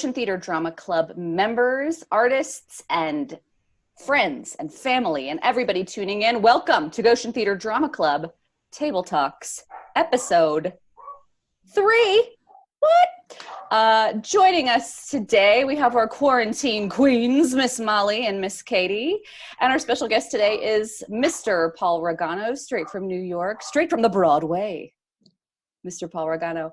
Goshen Theater Drama Club members, artists, and friends and family and everybody tuning in. Welcome to Goshen Theater Drama Club Table Talks, episode 3. Joining us today, we have our quarantine queens, Miss Molly and Miss Katie. And our special guest today is Mr. Paul Rigano, straight from New York, straight from the Broadway. Mr. Paul Rigano.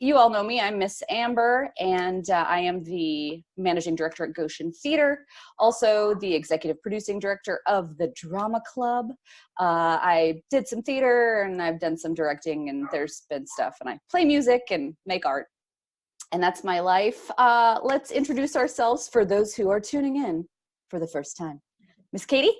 You all know me. I'm Miss Amber, and I am the managing director at Goshen Theater, also the executive producing director of the Drama Club. I did some theater, and I've done some directing, and there's been stuff, and I play music and make art. And that's my life. Let's introduce ourselves for those who are tuning in for the first time. Miss Katie?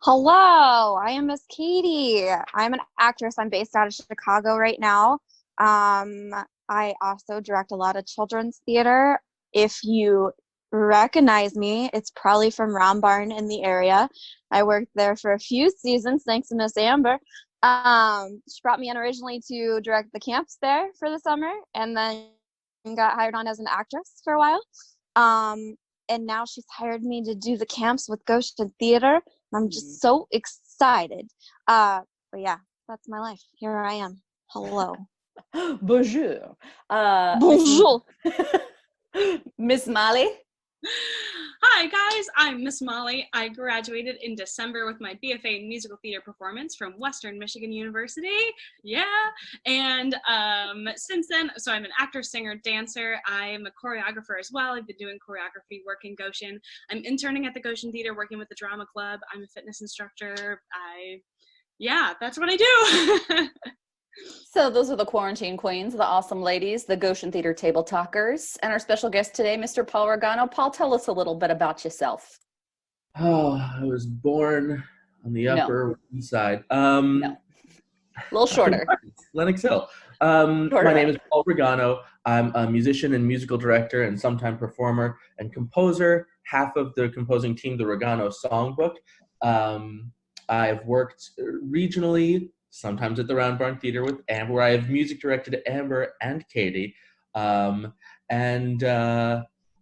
Hello, I am Miss Katie. I'm an actress. I'm based out of Chicago right now. I also direct a lot of children's theater. If you recognize me, it's probably from Round Barn in the area. I worked there for a few seasons, thanks to Miss Amber. She brought me in originally to direct the camps there for the summer, and then got hired on as an actress for a while. And now she's hired me to do the camps with Goshen Theater. I'm just so excited. But yeah, that's my life. Here I am. Hello. Bonjour. Bonjour. Miss Molly? Hi guys, I'm Miss Molly. I graduated in December with my BFA in musical theater performance from Western Michigan University. Yeah. And since then, so I'm an actor, singer, dancer. I'm a choreographer as well. I've been doing choreography work in Goshen. I'm interning at the Goshen Theater working with the Drama Club. I'm a fitness instructor. Yeah, that's what I do. So those are the quarantine queens, the awesome ladies, the Goshen Theater Table Talkers, and our special guest today, Mr. Paul Rigano. Paul, tell us a little bit about yourself. Oh, I was born on the Upper East Side. No. A little shorter. Lenox Hill. My name is Paul Rigano. I'm a musician and musical director and sometime performer and composer, half of the composing team, the Rigano Songbook. I've worked regionally, sometimes at the Round Barn Theater with Amber, where I have music directed Amber and Katie.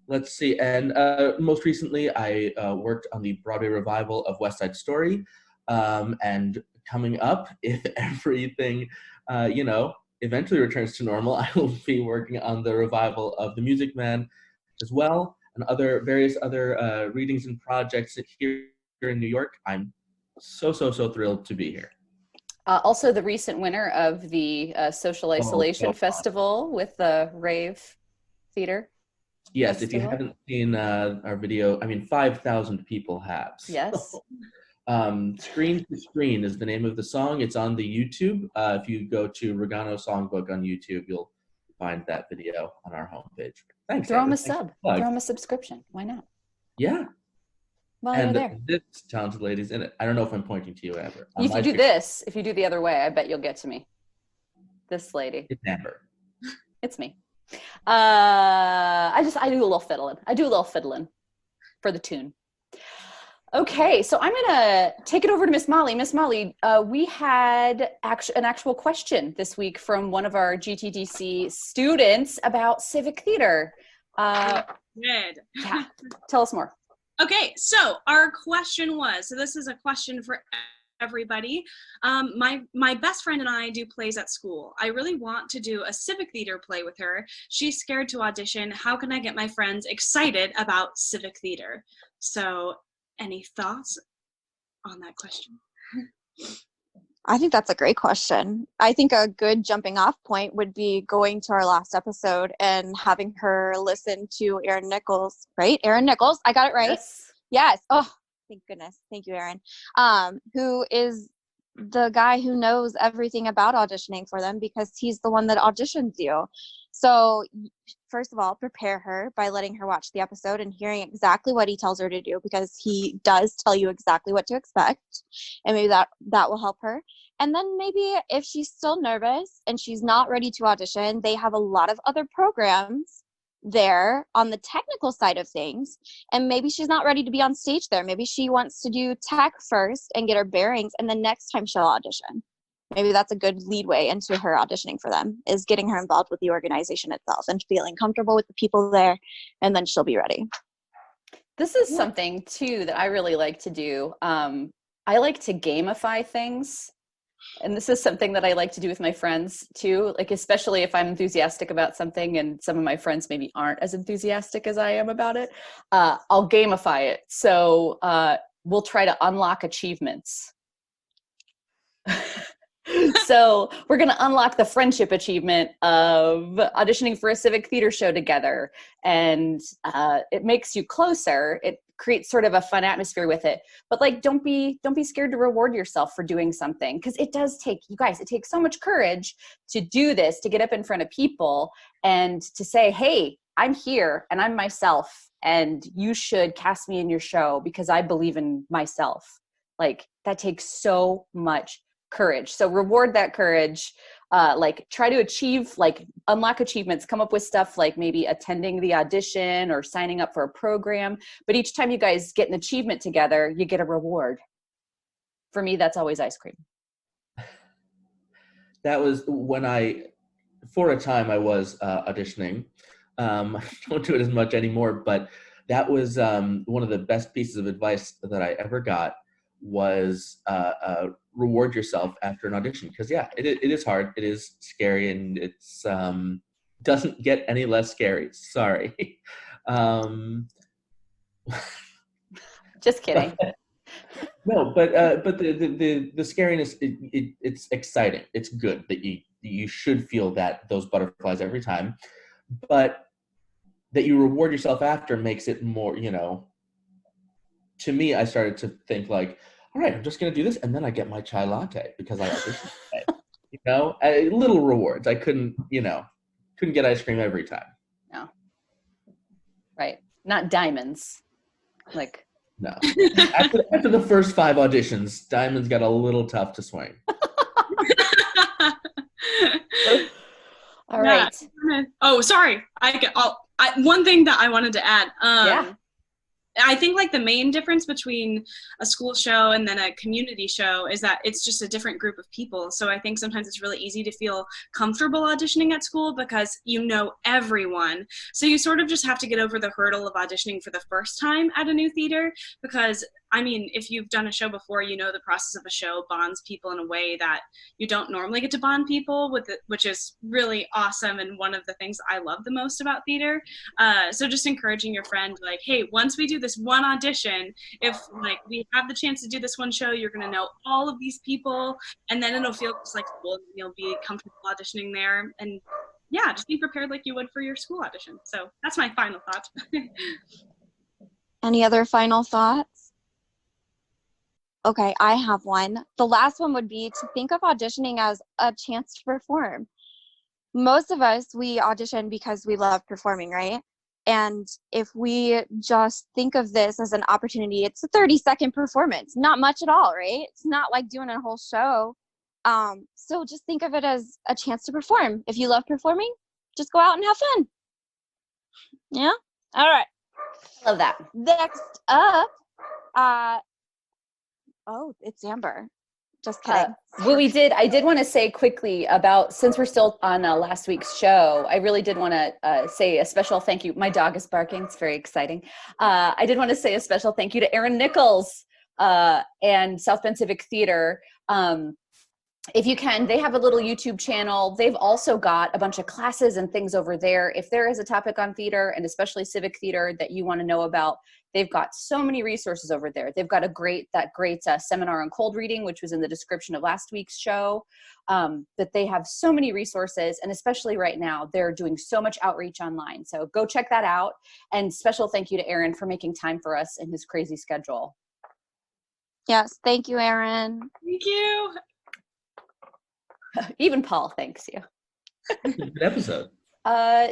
Let's see, and most recently I worked on the Broadway revival of West Side Story. And coming up, if everything, eventually returns to normal, I will be working on the revival of The Music Man as well, and various other readings and projects here in New York. I'm so thrilled to be here. Also the recent winner of the Social Isolation Festival with the Rave Theater. Yes, Festival. If you haven't seen our video, 5,000 people have. Yes. Screen to Screen is the name of the song. It's on the YouTube. If you go to Rigano Songbook on YouTube, you'll find that video on our homepage. Thanks. Throw them a sub. Throw them a subscription. Why not? Yeah. While you're there. This talented lady's in it. I don't know if I'm pointing to you, Amber. If you do the other way, I bet you'll get to me. This lady. It's Amber. It's me. I do a little fiddling. For the tune. Okay, so I'm gonna take it over to Miss Molly. Miss Molly, we had an actual question this week from one of our GTDC students about civic theater. Good. Yeah, tell us more. Okay, so our question was, so this is a question for everybody. My best friend and I do plays at school. I really want to do a civic theater play with her. She's scared to audition. How can I get my friends excited about civic theater? So any thoughts on that question? I think that's a great question. I think a good jumping off point would be going to our last episode and having her listen to Aaron Nichols, right? Aaron Nichols, I got it right? Yes. Oh, thank goodness. Thank you, Aaron. Who is the guy who knows everything about auditioning for them because he's the one that auditions you. So first of all, prepare her by letting her watch the episode and hearing exactly what he tells her to do, because he does tell you exactly what to expect, and maybe that will help her. And then maybe if she's still nervous and she's not ready to audition, they have a lot of other programs there on the technical side of things, and maybe she's not ready to be on stage there. Maybe she wants to do tech first and get her bearings, and then next time she'll audition. maybe that's a good leadway into her auditioning for them, is getting her involved with the organization itself and feeling comfortable with the people there, and then she'll be ready. This is something too that I really like to do. I like to gamify things. And this is something that I like to do with my friends too, like especially if I'm enthusiastic about something and some of my friends maybe aren't as enthusiastic as I am about it. I'll gamify it. So we'll try to unlock achievements. So we're going to unlock the friendship achievement of auditioning for a civic theater show together. And it makes you closer. It creates sort of a fun atmosphere with it. But like, don't be scared to reward yourself for doing something. Because it does take, you guys, it takes so much courage to do this, to get up in front of people and to say, hey, I'm here and I'm myself. And you should cast me in your show because I believe in myself. Like, that takes so much courage. So reward that courage, like try to achieve, like unlock achievements, come up with stuff like maybe attending the audition or signing up for a program. But each time you guys get an achievement together, you get a reward. For me, that's always ice cream. That was when for a time I was auditioning. I don't do it as much anymore, but that was one of the best pieces of advice that I ever got, was reward yourself after an audition. Because it is hard, it is scary, and it's doesn't get any less scary. Sorry. Just kidding. No, but the scariness, it's exciting. It's good that you should feel those butterflies every time, but that you reward yourself after makes it more, to me, I started to think like, all right, I'm just going to do this, and then I get my chai latte because I auditioned today. Little rewards. I couldn't get ice cream every time. No. Right. Not diamonds. Like. No. After the first 5 auditions, diamonds got a little tough to swing. All right. Oh, sorry. One thing that I wanted to add. Yeah. I think like the main difference between a school show and then a community show is that it's just a different group of people. So I think sometimes it's really easy to feel comfortable auditioning at school because you know everyone. So you sort of just have to get over the hurdle of auditioning for the first time at a new theater, because I mean, if you've done a show before, you know the process of a show bonds people in a way that you don't normally get to bond people with, which is really awesome and one of the things I love the most about theater. So just encouraging your friend, like, hey, once we do this one audition, if like we have the chance to do this one show, you're going to know all of these people, and then it'll feel just like school, and you'll be comfortable auditioning there. And yeah, just be prepared like you would for your school audition. So that's my final thought. Any other final thoughts? Okay, I have one. The last one would be to think of auditioning as a chance to perform. Most of us, we audition because we love performing, right? And if we just think of this as an opportunity, it's a 30-second performance, not much at all, right? It's not like doing a whole show. So just think of it as a chance to perform. If you love performing, just go out and have fun. Yeah? All right. Love that. Next up, oh, it's Amber. Just kidding. I did want to say quickly about, since we're still on last week's show, I really did want to say a special thank you. My dog is barking. It's very exciting. I did want to say a special thank you to Aaron Nichols and South Bend Civic Theater. If you can, they have a little YouTube channel. They've also got a bunch of classes and things over there. If there is a topic on theater, and especially civic theater, that you want to know about, they've got so many resources over there. They've got that great seminar on cold reading, which was in the description of last week's show, that they have so many resources. And especially right now, they're doing so much outreach online. So go check that out. And special thank you to Aaron for making time for us in his crazy schedule. Yes, thank you, Aaron. Thank you. Even Paul thanks you. Good episode.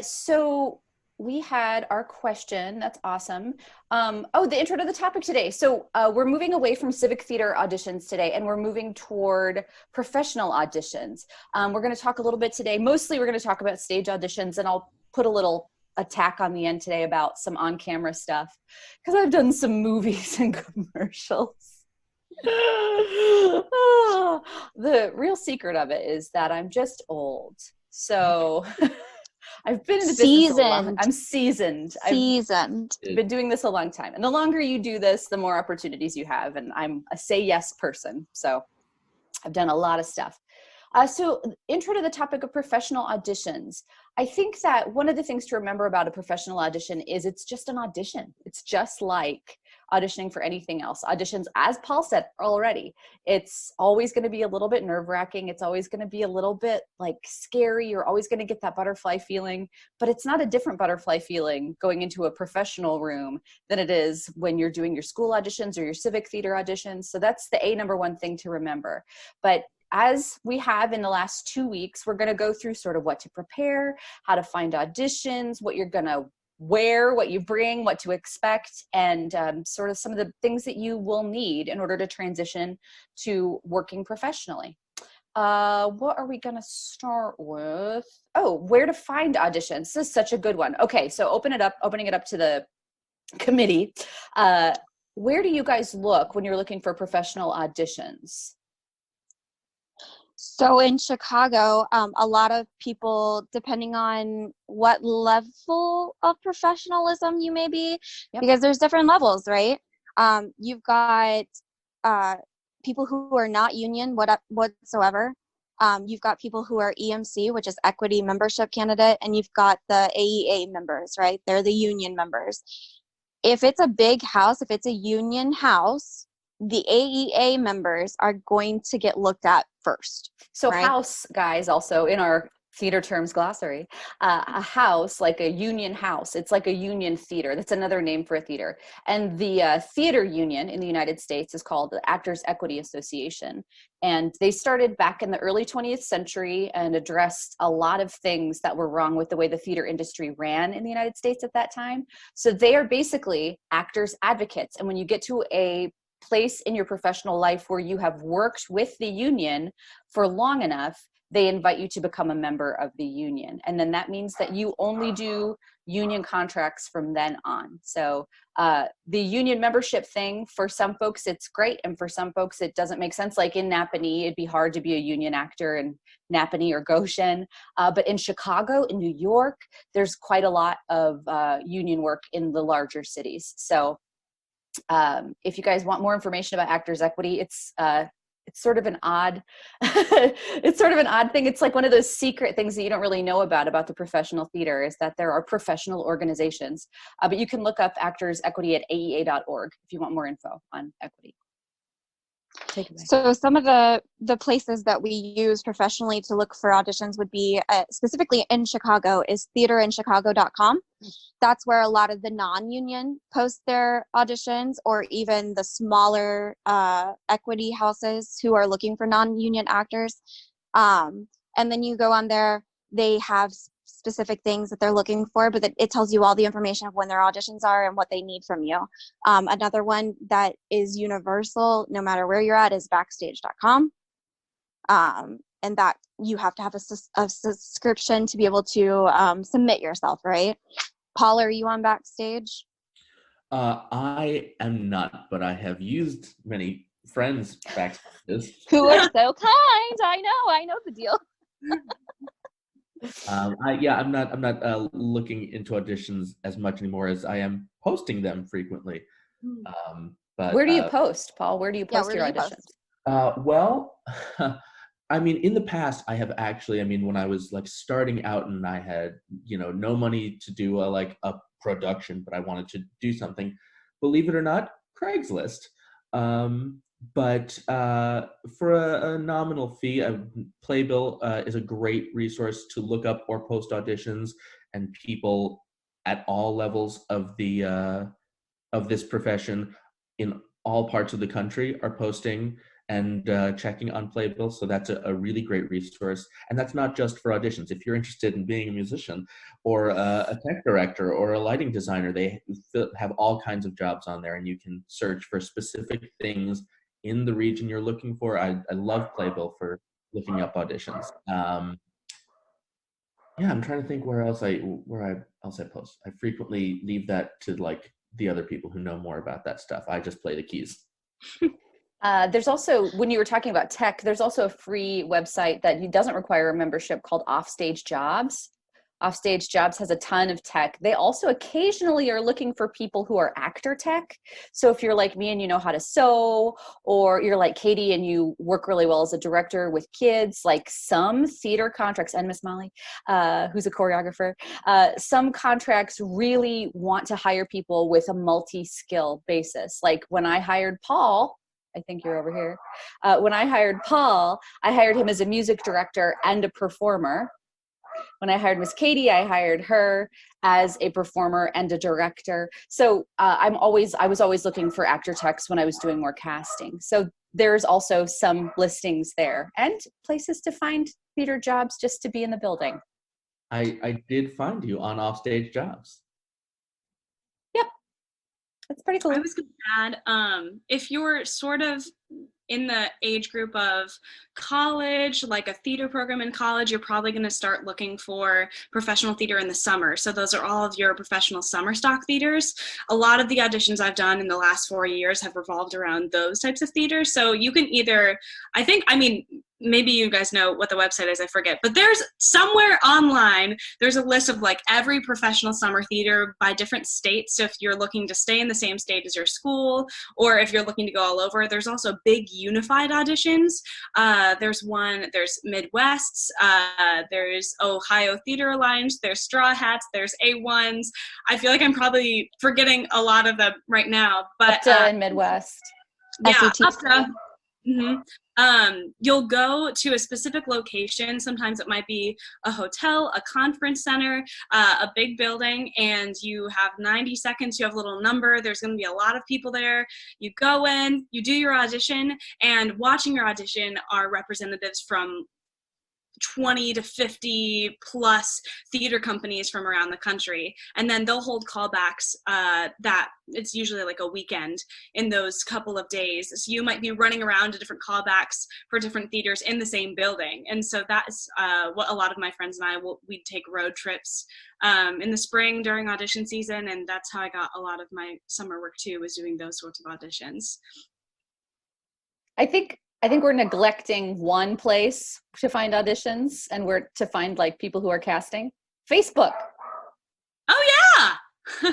So we had our question. That's awesome. The intro to the topic today. So we're moving away from civic theater auditions today, and we're moving toward professional auditions. We're going to talk a little bit today. Mostly we're going to talk about stage auditions, and I'll put a little attack on the end today about some on-camera stuff, because I've done some movies and commercials. The real secret of it is that I'm just old. So I've been in the business a long. Seasoned. I'm seasoned. Seasoned. I've been doing this a long time. And the longer you do this, the more opportunities you have. And I'm a say yes person. So I've done a lot of stuff. So intro to the topic of professional auditions. I think that one of the things to remember about a professional audition is it's just an audition. It's just like auditioning for anything else. Auditions, as Paul said already, it's always going to be a little bit nerve-wracking. It's always going to be a little bit like scary. You're always going to get that butterfly feeling, but it's not a different butterfly feeling going into a professional room than it is when you're doing your school auditions or your civic theater auditions. So that's the number one thing to remember. But as we have in the last 2 weeks, we're going to go through sort of what to prepare, how to find auditions, what you're going to wear, what you bring, what to expect, and sort of some of the things that you will need in order to transition to working professionally. What are we going to start with? Oh, where to find auditions. This is such a good one. Okay, so opening it up to the committee. Where do you guys look when you're looking for professional auditions? So in Chicago, a lot of people, depending on what level of professionalism you may be, because there's different levels, right? You've got people who are not union whatsoever. You've got people who are EMC, which is equity membership candidate, and you've got the AEA members, right? They're the union members. If it's a big house, if it's a union house, the AEA members are going to get looked at first. So right? house, guys, also in our theater terms glossary, a house, like a union house, it's like a union theater. That's another name for a theater. And the theater union in the United States is called the Actors Equity Association. And they started back in the early 20th century and addressed a lot of things that were wrong with the way the theater industry ran in the United States at that time. So they are basically actors advocates. And when you get to a place in your professional life where you have worked with the union for long enough, they invite you to become a member of the union. And then that means that you only do union contracts from then on. So the union membership thing, for some folks, it's great. And for some folks, it doesn't make sense. Like in Napanee, it'd be hard to be a union actor in Napanee or Goshen. But in Chicago, in New York, there's quite a lot of union work in the larger cities. So if you guys want more information about Actors Equity, it's sort of an odd, it's sort of an odd thing. It's like one of those secret things that you don't really know about the professional theater, is that there are professional organizations. But you can look up Actors Equity at aea.org if you want more info on equity. Take it away. So some of the places that we use professionally to look for auditions would be, specifically in Chicago, is theaterinchicago.com. That's where a lot of the non-union post their auditions, or even the smaller equity houses who are looking for non-union actors. And then you go on there, they have specific things that they're looking for, but it tells you all the information of when their auditions are and what they need from you. Another one that is universal, no matter where you're at, is backstage.com. And that you have to have a subscription to be able to submit yourself, right? Paul, are you on Backstage? I am not, but I have used many friends' Backstages. Who are so kind. I know the deal. I'm not looking into auditions as much anymore as I am posting them frequently. But where do you post, Paul? Where do you post your auditions? Well, I mean, in the past, I have actually, when I was like starting out and I had, no money to do a production, but I wanted to do something, believe it or not, Craigslist. But for a nominal fee, Playbill is a great resource to look up or post auditions, and people at all levels of this profession in all parts of the country are posting and checking on Playbill. So that's a really great resource. And that's not just for auditions. If you're interested in being a musician or a tech director or a lighting designer, they have all kinds of jobs on there, and you can search for specific things in the region you're looking for. I love Playbill for looking up auditions. I'm trying to think where else I post. I frequently leave that to like the other people who know more about that stuff. I just play the keys. There's also, when you were talking about tech, there's also a free website that doesn't require a membership called Offstage Jobs. Offstage Jobs has a ton of tech. They also occasionally are looking for people who are actor tech. So if you're like me and you know how to sew, or you're like Katie and you work really well as a director with kids, like some theater contracts, and Miss Molly, who's a choreographer, some contracts really want to hire people with a multi-skill basis. Like when I hired Paul, I think you're over here. When I hired Paul, I hired him as a music director and a performer. When I hired Miss Katie, I hired her as a performer and a director. So I was always looking for actor techs when I was doing more casting. So there's also some listings there and places to find theater jobs just to be in the building. I did find you on Offstage Jobs. Yep. That's pretty cool. I was going to add, if you're sort of in the age group of college, like a theater program in college, you're probably going to start looking for professional theater in the summer. So those are all of your professional summer stock theaters. A lot of the auditions I've done in the last 4 years have revolved around those types of theaters. So you can either, maybe you guys know what the website is, I forget, but there's somewhere online, there's a list of like every professional summer theater by different states. So if you're looking to stay in the same state as your school, or if you're looking to go all over, there's also big unified auditions. There's Midwest's, there's Ohio Theater Alliance, there's Straw Hats, there's A1s. I feel like I'm probably forgetting a lot of them right now, but UPTA in Midwest. Yeah, SETC. UPTA. Mm-hmm. You'll go to a specific location. Sometimes it might be a hotel, a conference center, a big building, and you have 90 seconds. You have a little number. There's going to be a lot of people there. You go in, you do your audition, and watching your audition are representatives from 20 to 50 plus theater companies from around the country, and then they'll hold callbacks that it's usually like a weekend in those couple of days, so you might be running around to different callbacks for different theaters in the same building. And so that's what a lot of my friends and we'd take road trips in the spring during audition season, and that's how I got a lot of my summer work too, was doing those sorts of auditions. I think we're neglecting one place to find auditions, and we're to find like people who are casting. Facebook. Oh yeah.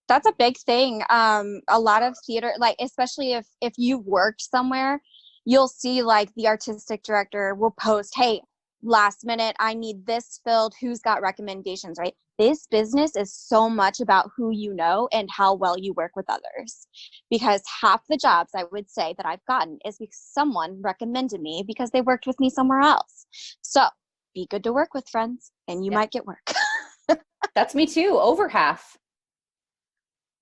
That's a big thing. A lot of theater, like especially if you worked somewhere, you'll see like the artistic director will post, hey, last minute, I need this filled. Who's got recommendations, right? This business is so much about who you know and how well you work with others. Because half the jobs I would say that I've gotten is because someone recommended me because they worked with me somewhere else. So be good to work with, friends, and you might get work. That's me too, over half.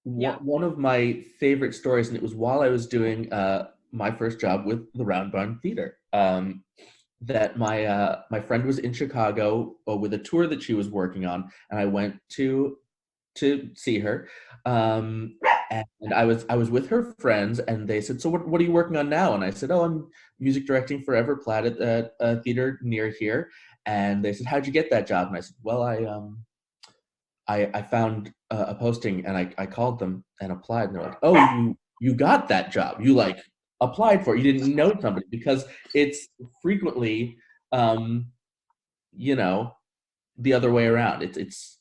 Yeah. One of my favorite stories, and it was while I was doing my first job with the Round Barn Theater, that my friend was in Chicago with a tour that she was working on, and I went to see her, and I was with her friends, and they said, "So what are you working on now?" And I said, "Oh, I'm music directing for Everplatt at a theater near here." And they said, "How'd you get that job?" And I said, "Well, I found a posting, and I called them and applied." And they're like, "Oh, you got that job? You like applied for it? You didn't know somebody?" Because it's frequently, the other way around. It's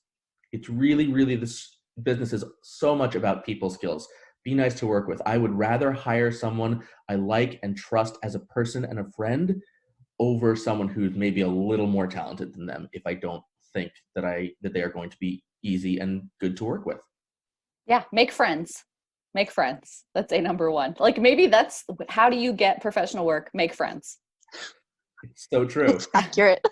really this business is so much about people skills. Be nice to work with. I would rather hire someone I like and trust as a person and a friend over someone who's maybe a little more talented than them if I don't think that they are going to be easy and good to work with. Yeah, make friends. Make friends. That's a number one. Like maybe that's how do you get professional work? Make friends. It's so true. It's accurate.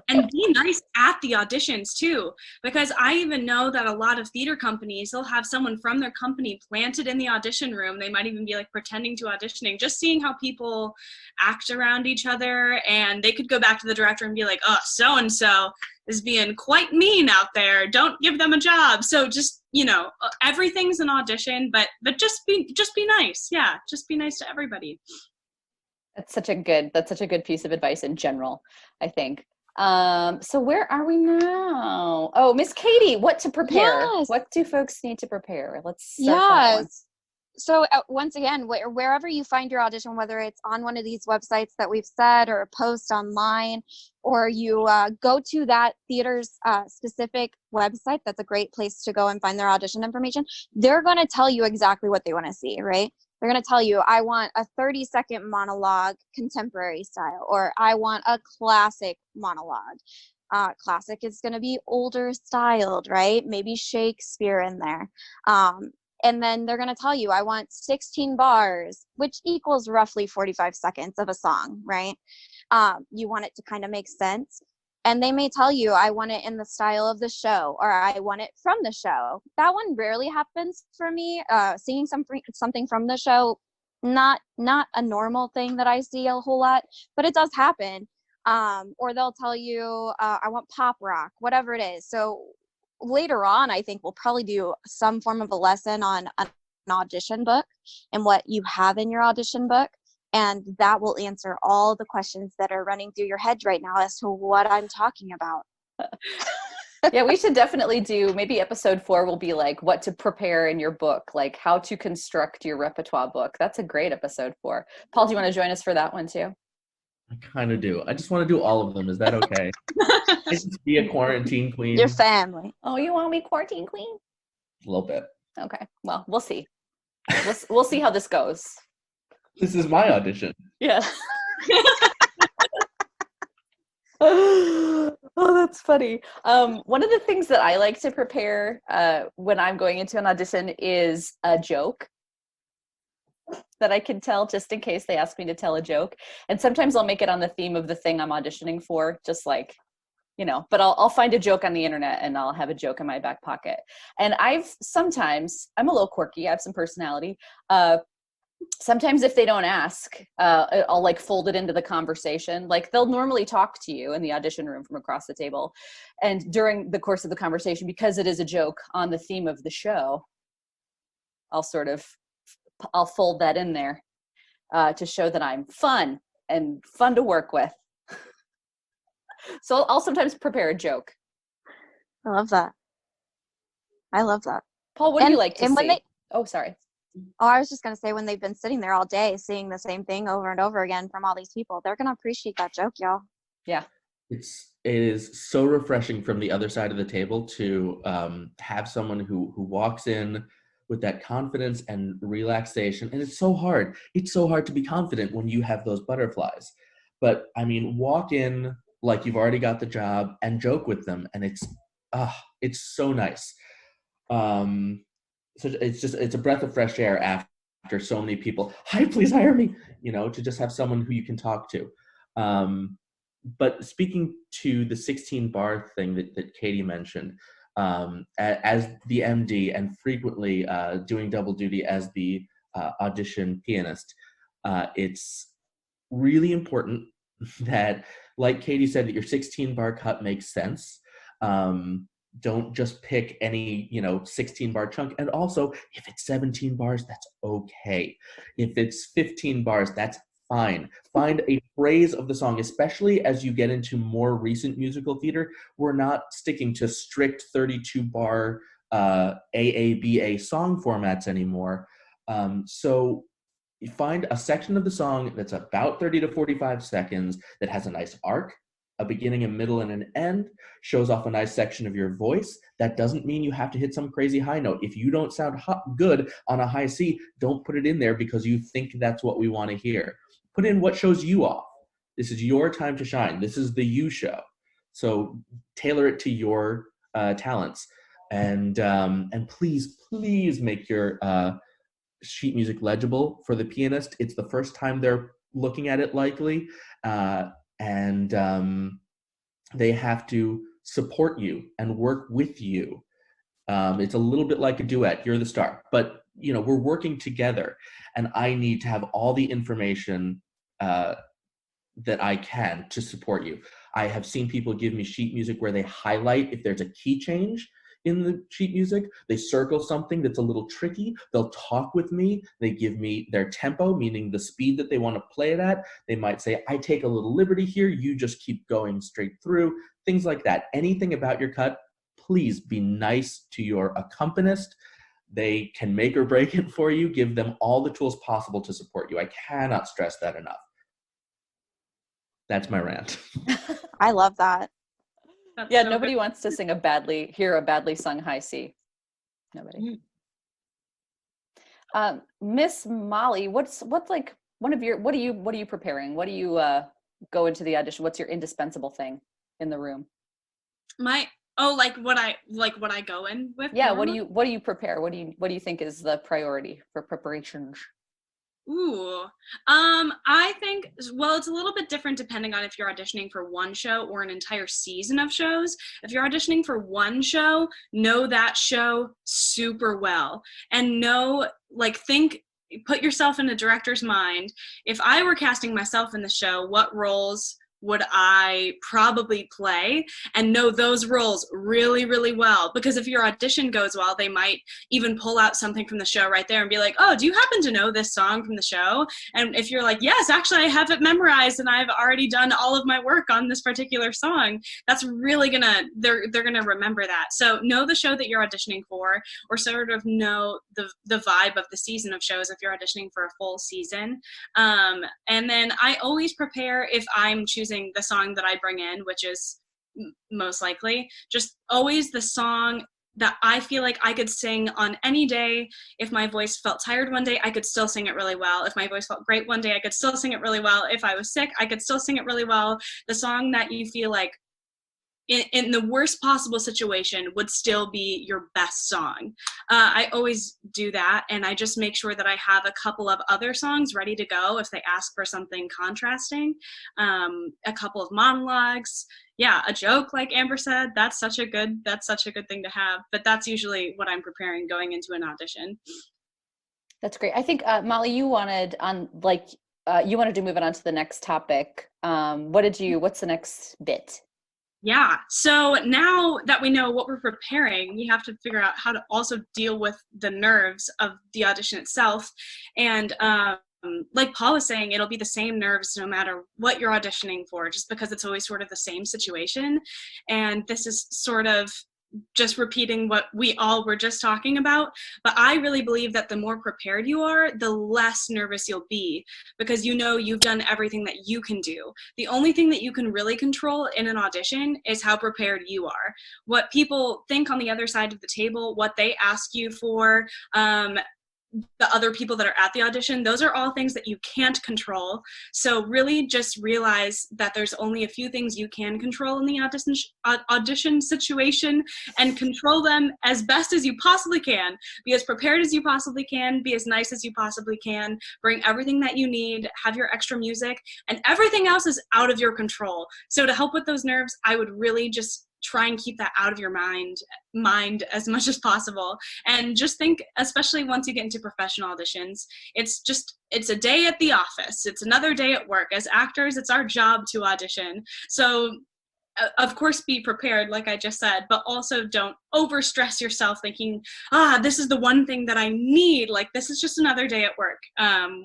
And be nice at the auditions too, because I even know that a lot of theater companies, they'll have someone from their company planted in the audition room. They might even be like pretending to auditioning, just seeing how people act around each other. And they could go back to the director and be like, "Oh, so-and-so is being quite mean out there. Don't give them a job." So just, everything's an audition, but just be nice. Yeah. Just be nice to everybody. That's such a good piece of advice in general, I think. So where are we now? Oh, Miss Katie, what to prepare? Yes. What do folks need to prepare? Let's start that one. So once again, wherever you find your audition, whether it's on one of these websites that we've said or a post online, or you go to that theater's specific website, that's a great place to go and find their audition information. They're going to tell you exactly what they want to see, right? They're going to tell you, I want a 30-second monologue, contemporary style, or I want a classic monologue. Classic is going to be older styled, right? Maybe Shakespeare in there. And then they're going to tell you, I want 16 bars, which equals roughly 45 seconds of a song, right? You want it to kind of make sense. And they may tell you, I want it in the style of the show, or I want it from the show. That one rarely happens for me. Singing something from the show, not a normal thing that I see a whole lot, but it does happen. Or they'll tell you, I want pop rock, whatever it is. So later on, I think we'll probably do some form of a lesson on an audition book and what you have in your audition book. And that will answer all the questions that are running through your head right now as to what I'm talking about. Yeah, we should definitely do, maybe episode 4 will be like what to prepare in your book, like how to construct your repertoire book. That's a great episode 4. Paul, do you want to join us for that one too? I kind of do. I just want to do all of them. Is that okay? Just be a quarantine queen. Your family. Oh, you want to be quarantine queen? A little bit. Okay, well, we'll see. We'll see how this goes. This is my audition. Yeah. Oh, that's funny. One of the things that I like to prepare when I'm going into an audition is a joke that I can tell just in case they ask me to tell a joke. And sometimes I'll make it on the theme of the thing I'm auditioning for, just like, you know, but I'll find a joke on the internet and I'll have a joke in my back pocket. And I'm a little quirky. I have some personality. Sometimes if they don't ask, I'll like fold it into the conversation. Like they'll normally talk to you in the audition room from across the table. And during the course of the conversation, because it is a joke on the theme of the show, I'll fold that in there to show that I'm fun to work with. So I'll sometimes prepare a joke. I love that. Paul, what do you like to see? Oh, sorry. Oh, I was just going to say, when they've been sitting there all day seeing the same thing over and over again from all these people, they're going to appreciate that joke, y'all. Yeah. It is so refreshing from the other side of the table to have someone who walks in with that confidence and relaxation. And it's so hard. It's so hard to be confident when you have those butterflies. But I mean, walk in like you've already got the job and joke with them. And it's so nice. So it's a breath of fresh air after so many people, hi, please hire me, to just have someone who you can talk to. But speaking to the 16 bar thing that Katie mentioned, as the MD and frequently doing double duty as the audition pianist, it's really important that, like Katie said, that your 16 bar cut makes sense. Don't just pick any 16 bar chunk. And also, if it's 17 bars, that's okay. If it's 15 bars, that's fine. Find a phrase of the song, especially as you get into more recent musical theater. We're not sticking to strict 32 bar AABA song formats anymore. So you find a section of the song that's about 30 to 45 seconds that has a nice arc, a beginning, a middle, and an end, shows off a nice section of your voice. That doesn't mean you have to hit some crazy high note. If you don't sound good on a high C, don't put it in there because you think that's what we want to hear. Put in what shows you off. This is your time to shine. This is the you show. So tailor it to your talents. And please make your sheet music legible for the pianist. It's the first time they're looking at it likely. And they have to support you and work with you. It's a little bit like a duet. You're the star, but we're working together, and I need to have all the information that I can to support you. I have seen people give me sheet music where they highlight if there's a key change in the sheet music. They circle something that's a little tricky. They'll talk with me. They give me their tempo, meaning the speed that they want to play it at. They might say, I take a little liberty here. You just keep going straight through. Things like that. Anything about your cut, please be nice to your accompanist. They can make or break it for you. Give them all the tools possible to support you. I cannot stress that enough. That's my rant. I love that. That's Yeah, so nobody good. wants to hear a badly sung high C. Nobody. Miss Molly, what's like one of your, what are you preparing? What do you go into the audition? What's your indispensable thing in the room? Like what I go in with. Yeah, normally? what do you prepare? What do you think is the priority for preparations? Ooh, I think, well, it's a little bit different depending on if you're auditioning for one show or an entire season of shows. If you're auditioning for one show, know that show super well, and put yourself in a director's mind. If I were casting myself in the show, what roles would I probably play, and know those roles really, really well? Because if your audition goes well, they might even pull out something from the show right there and be like, oh, do you happen to know this song from the show? And if you're like, yes, actually I have it memorized and I've already done all of my work on this particular song, that's really they're gonna remember that. So know the show that you're auditioning for, or sort of know the vibe of the season of shows if you're auditioning for a full season. And then I always prepare, if I'm choosing the song that I bring in, which is most likely just always the song that I feel like I could sing on any day. If my voice felt tired one day, I could still sing it really well. If my voice felt great one day, I could still sing it really well. If I was sick, I could still sing it really well. The song that you feel like in the worst possible situation would still be your best song. I always do that, and I just make sure that I have a couple of other songs ready to go if they ask for something contrasting, a couple of monologues, yeah, a joke, like Amber said. That's such a good thing to have. But that's usually what I'm preparing going into an audition. That's great. I think Molly, you wanted to move it on to the next topic. What's the next bit? Yeah, so now that we know what we're preparing, we have to figure out how to also deal with the nerves of the audition itself. And like Paul was saying, it'll be the same nerves no matter what you're auditioning for, just because it's always sort of the same situation. And this is sort of just repeating what we all were just talking about. But I really believe that the more prepared you are, the less nervous you'll be, because you know you've done everything that you can do. The only thing that you can really control in an audition is how prepared you are. What people think on the other side of the table, what they ask you for, the other people that are at the audition, those are all things that you can't control. So really just realize that there's only a few things you can control in the audition situation, and control them as best as you possibly can. Be as prepared as you possibly can, be as nice as you possibly can, bring everything that you need, have your extra music, and everything else is out of your control. So to help with those nerves, I would really just try and keep that out of your mind as much as possible. And just think, especially once you get into professional auditions, it's a day at the office. It's another day at work. As actors, it's our job to audition. So of course, be prepared, like I just said, but also don't overstress yourself thinking, this is the one thing that I need. Like, this is just another day at work.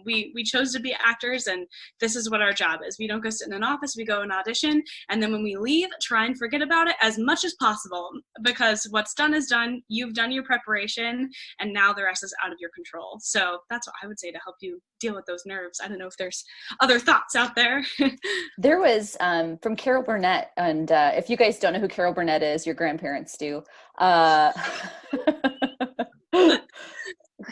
We chose to be actors, and this is what our job is. We don't go sit in an office, we go and audition. And then when we leave, try and forget about it as much as possible, because what's done is done. You've done your preparation, and now the rest is out of your control. So that's what I would say to help you deal with those nerves. I don't know if there's other thoughts out there. There was from Carol Burnett, and if you guys don't know who Carol Burnett is, your grandparents do.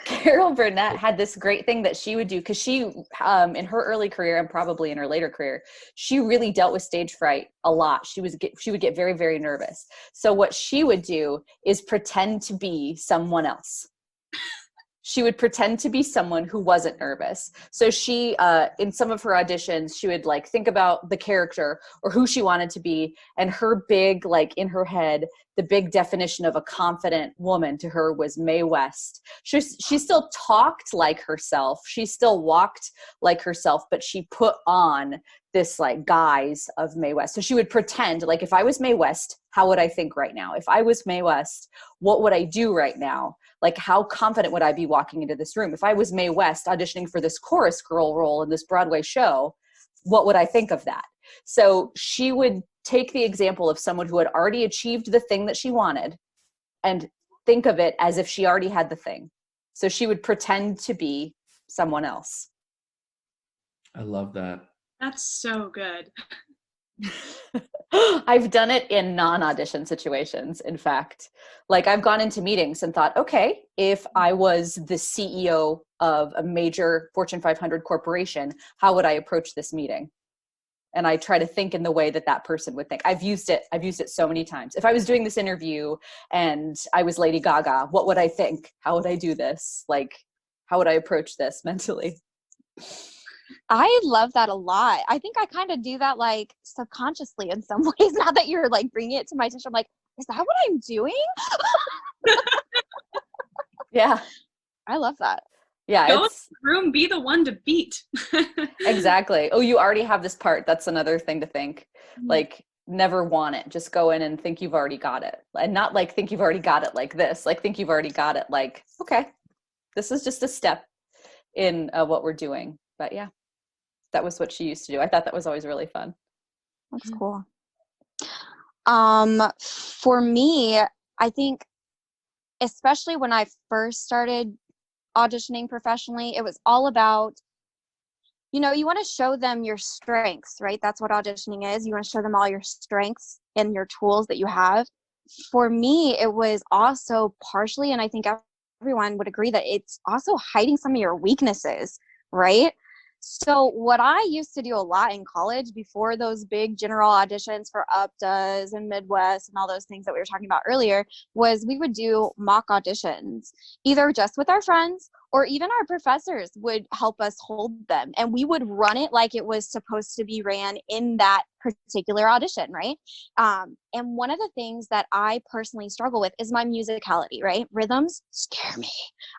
Carol Burnett had this great thing that she would do, because she, in her early career and probably in her later career, she really dealt with stage fright a lot. She would get very, very nervous. So what she would do is pretend to be someone else. She would pretend to be someone who wasn't nervous. So she, in some of her auditions, she would like think about the character or who she wanted to be, and her big, like in her head, the big definition of a confident woman to her was Mae West. She still talked like herself. She still walked like herself, but she put on this like guise of Mae West. So she would pretend, like, if I was Mae West, how would I think right now? If I was Mae West, what would I do right now? Like, how confident would I be walking into this room? If I was Mae West auditioning for this chorus girl role in this Broadway show, what would I think of that? So she would take the example of someone who had already achieved the thing that she wanted and think of it as if she already had the thing. So she would pretend to be someone else. I love that. That's so good. I've done it in non-audition situations, in fact. Like I've gone into meetings and thought, okay, if I was the CEO of a major Fortune 500 corporation, how would I approach this meeting? And I try to think in the way that that person would think. I've used it so many times. If I was doing this interview and I was Lady Gaga, what would I think? How would I do this? Like, how would I approach this mentally? I love that a lot. I think I kind of do that like subconsciously in some ways. Now that you're like bringing it to my attention, I'm like, is that what I'm doing? Yeah. I love that. Yeah. Go in the room, be the one to beat. Exactly. Oh, you already have this part. That's another thing to think. Like, never want it. Just go in and think you've already got it. And not like think you've already got it like this. Like think you've already got it like, okay, this is just a step in what we're doing. But yeah, that was what she used to do. I thought that was always really fun. That's cool. For me, I think especially when I first started auditioning professionally, it was all about, you know, you want to show them your strengths, right? That's what auditioning is. You want to show them all your strengths and your tools that you have. For me, it was also partially, and I think everyone would agree that it's also hiding some of your weaknesses, right? So what I used to do a lot in college before those big general auditions for UPTAs and Midwest and all those things that we were talking about earlier was we would do mock auditions, either just with our friends or even our professors would help us hold them. And we would run it like it was supposed to be ran in that particular audition, right? And one of the things that I personally struggle with is my musicality, right? Rhythms scare me.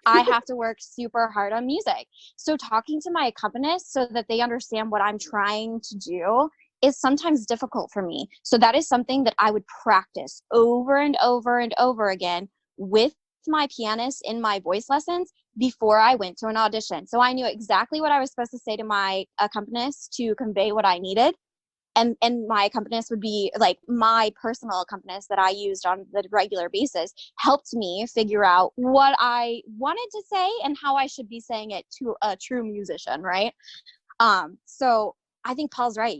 I have to work super hard on music. So talking to my accompanists so that they understand what I'm trying to do is sometimes difficult for me. So that is something that I would practice over and over and over again with my pianist in my voice lessons before I went to an audition. So I knew exactly what I was supposed to say to my accompanist to convey what I needed. And my accompanist would be like my personal accompanist that I used on the regular basis helped me figure out what I wanted to say and how I should be saying it to a true musician, right? So I think Paul's right.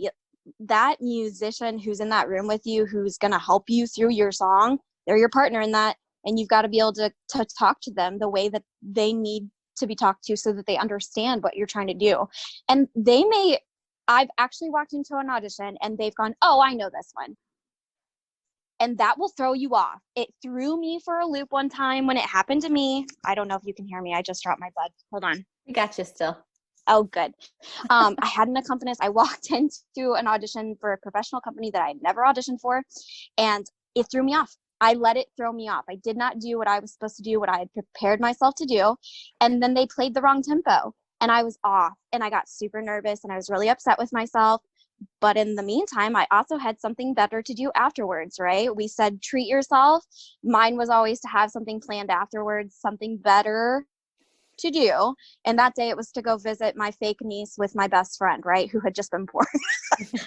That musician who's in that room with you, who's going to help you through your song, they're your partner in that. And you've got to be able to talk to them the way that they need to be talked to so that they understand what you're trying to do. And I've actually walked into an audition and they've gone, oh, I know this one. And that will throw you off. It threw me for a loop one time when it happened to me. I don't know if you can hear me. I just dropped my bud. Hold on. We got you still. Oh, good. I had an accompanist. I walked into an audition for a professional company that I had never auditioned for, and it threw me off. I let it throw me off. I did not do what I was supposed to do, what I had prepared myself to do. And then they played the wrong tempo and I was off and I got super nervous and I was really upset with myself. But in the meantime, I also had something better to do afterwards, right? We said, treat yourself. Mine was always to have something planned afterwards, something better to do. And that day it was to go visit my fake niece with my best friend, right? Who had just been born.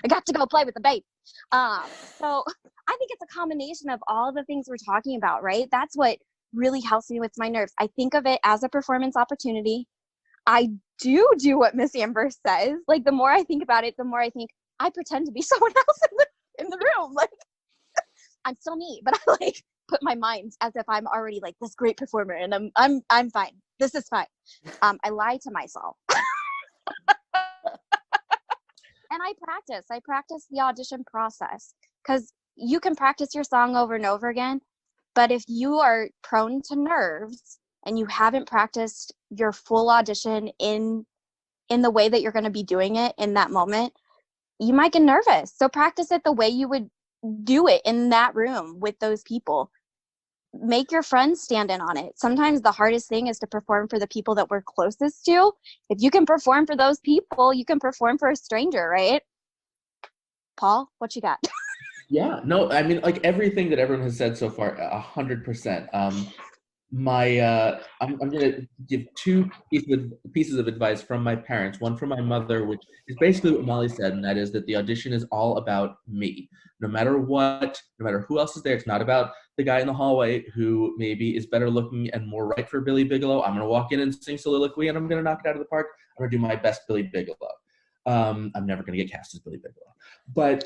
I got to go play with the baby. So I think it's a combination of all the things we're talking about, right? That's what really helps me with my nerves. I think of it as a performance opportunity. I do what Miss Amber says. Like the more I think about it, the more I think I pretend to be someone else in the room. Like I'm still me, but I like put my mind as if I'm already like this great performer and I'm fine. This is fine. I lie to myself. And I practice the audition process because you can practice your song over and over again. But if you are prone to nerves and you haven't practiced your full audition in the way that you're going to be doing it in that moment, you might get nervous. So practice it the way you would do it in that room with those people. Make your friends stand in on it. Sometimes the hardest thing is to perform for the people that we're closest to. If you can perform for those people, you can perform for a stranger, right? Paul, what you got? Yeah, no, I mean, like everything that everyone has said so far, 100%. I'm going to give two pieces of advice from my parents. One from my mother, which is basically what Molly said, and that is that the audition is all about me. No matter what, no matter who else is there, it's not about the guy in the hallway who maybe is better looking and more right for Billy Bigelow. I'm going to walk in and sing soliloquy, and I'm going to knock it out of the park. I'm going to do my best Billy Bigelow. I'm never going to get cast as Billy Bigelow, but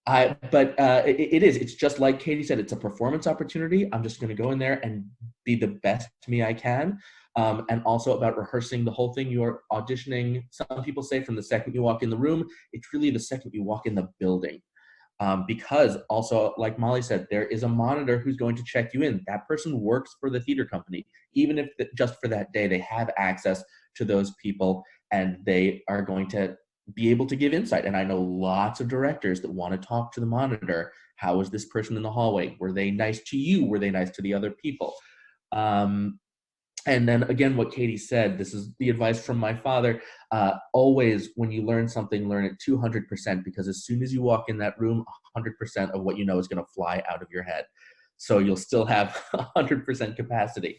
it's just like Katie said, it's a performance opportunity. I'm just going to go in there and be the best me I can. And also about rehearsing the whole thing. You're auditioning. Some people say from the second you walk in the room, it's really the second you walk in the building. Because also, like Molly said, there is a monitor who's going to check you in. That person works for the theater company. Even if just for that day, they have access to those people and they are going to be able to give insight. And I know lots of directors that want to talk to the monitor. How was this person in the hallway? Were they nice to you? Were they nice to the other people? And then again, what Katie said, this is the advice from my father. Always, when you learn something, learn it 200%, because as soon as you walk in that room, 100% of what you know is going to fly out of your head. So you'll still have 100% capacity.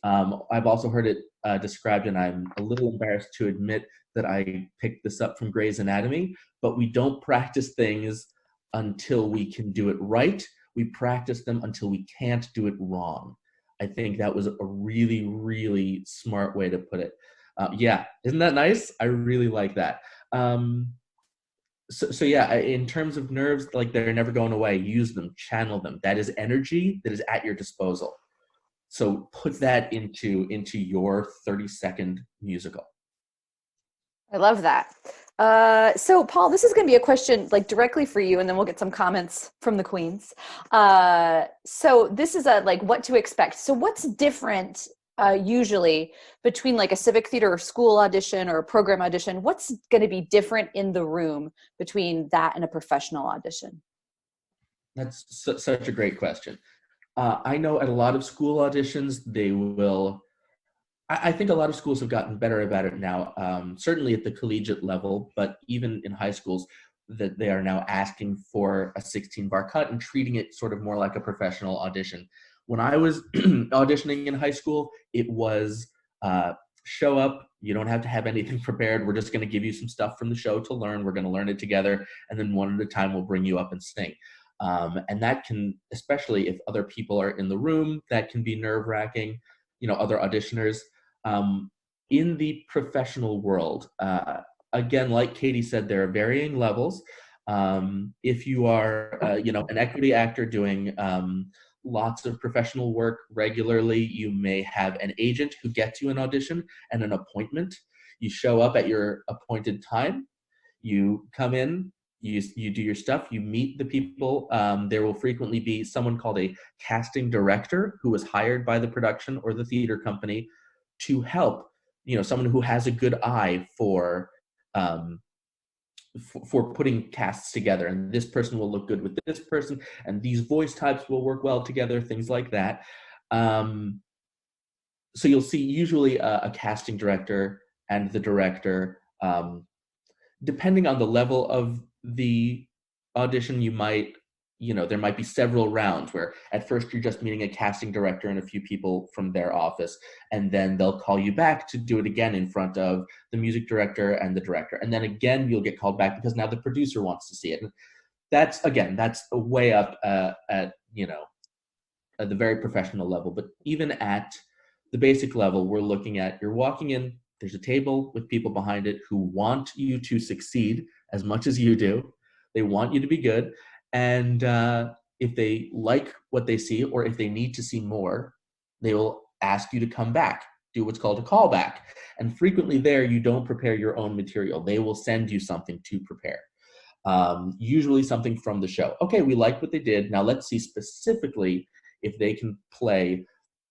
I've also heard it described, and I'm a little embarrassed to admit that I picked this up from Grey's Anatomy, but we don't practice things until we can do it right. We practice them until we can't do it wrong. I think that was a really, really smart way to put it. Yeah, isn't that nice? I really like that. So yeah, in terms of nerves, like they're never going away. Use them, channel them. That is energy that is at your disposal. So put that into your 30-second musical. I love that. So Paul, this is going to be a question like directly for you, and then we'll get some comments from the queens. So this is like what to expect. So what's different usually between like a civic theater or school audition or a program audition? What's going to be different in the room between that and a professional audition? That's such a great question. I know at a lot of school auditions, they will, I think a lot of schools have gotten better about it now, certainly at the collegiate level, but even in high schools, that they are now asking for a 16-bar cut and treating it sort of more like a professional audition. When I was auditioning in high school, it was show up, you don't have to have anything prepared, we're just going to give you some stuff from the show to learn, we're going to learn it together, and then one at a time we'll bring you up and sing. And that can, especially if other people are in the room, that can be nerve-wracking, other auditioners. In the professional world, again, like Katie said, there are varying levels. If you are, an equity actor doing lots of professional work regularly, you may have an agent who gets you an audition and an appointment. You show up at your appointed time, you come in, you do your stuff, you meet the people. There will frequently be someone called a casting director who is hired by the production or the theater company to help, someone who has a good eye for putting casts together, and this person will look good with this person, and these voice types will work well together, things like that. So you'll see usually a casting director and the director. Depending on the level of the audition, there might be several rounds where at first you're just meeting a casting director and a few people from their office, and then they'll call you back to do it again in front of the music director and the director. And then again, you'll get called back because now the producer wants to see it. And that's way up at the very professional level. But even at the basic level, we're looking at, you're walking in, there's a table with people behind it who want you to succeed as much as you do. They want you to be good. And if they like what they see, or if they need to see more, they will ask you to come back, do what's called a callback. And frequently there, you don't prepare your own material. They will send you something to prepare. Usually something from the show. Okay, we like what they did. Now let's see specifically if they can play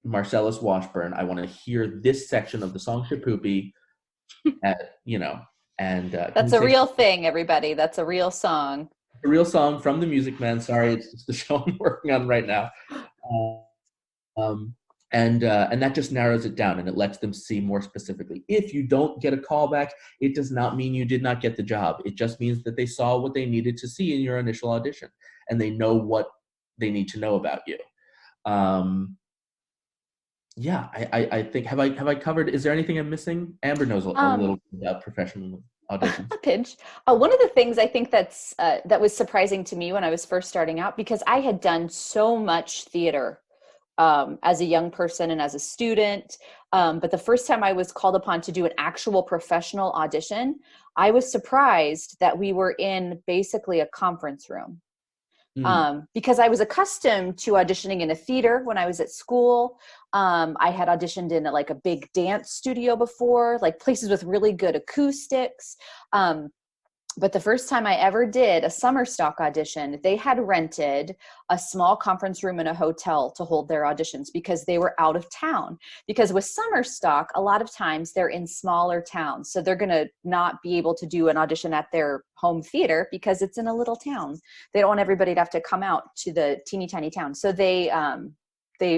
Marcellus Washburn. I want to hear this section of the song Shapoopy, and That's a real thing, everybody. That's a real song. A real song from the Music Man. Sorry, it's the show I'm working on right now. And that just narrows it down, and it lets them see more specifically. If you don't get a callback, it does not mean you did not get the job. It just means that they saw what they needed to see in your initial audition, and they know what they need to know about you. Yeah, I think have I covered? Is there anything I'm missing? Amber knows a Um, little bit about professional auditions. a pinch. One of the things I think that was surprising to me when I was first starting out, because I had done so much theater as a young person and as a student. But the first time I was called upon to do an actual professional audition, I was surprised that we were in basically a conference room. Mm. Because I was accustomed to auditioning in a theater when I was at school. I had auditioned in like a big dance studio before, like places with really good acoustics. But the first time I ever did a summer stock audition, they had rented a small conference room in a hotel to hold their auditions because they were out of town. Because with summer stock, a lot of times they're in smaller towns. So they're going to not be able to do an audition at their home theater because it's in a little town. They don't want everybody to have to come out to the teeny tiny town. So they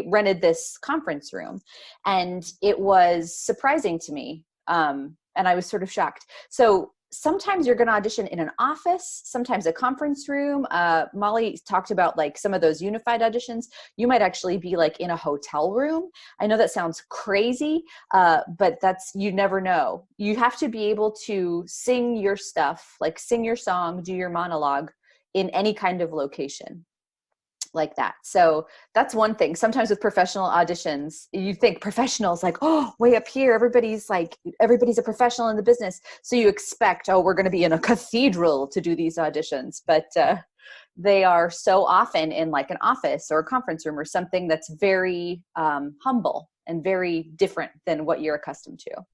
rented this conference room, and it was surprising to me. And I was sort of shocked. So sometimes you're going to audition in an office, sometimes a conference room. Molly talked about like some of those unified auditions. You might actually be like in a hotel room. I know that sounds crazy, but you never know. You have to be able to sing your stuff, like sing your song, do your monologue in any kind of location like that. So that's one thing. Sometimes with professional auditions, you think professionals like, oh, way up here, everybody's a professional in the business. So you expect, oh, we're going to be in a cathedral to do these auditions. But they are so often in like an office or a conference room or something that's very humble and very different than what you're accustomed to.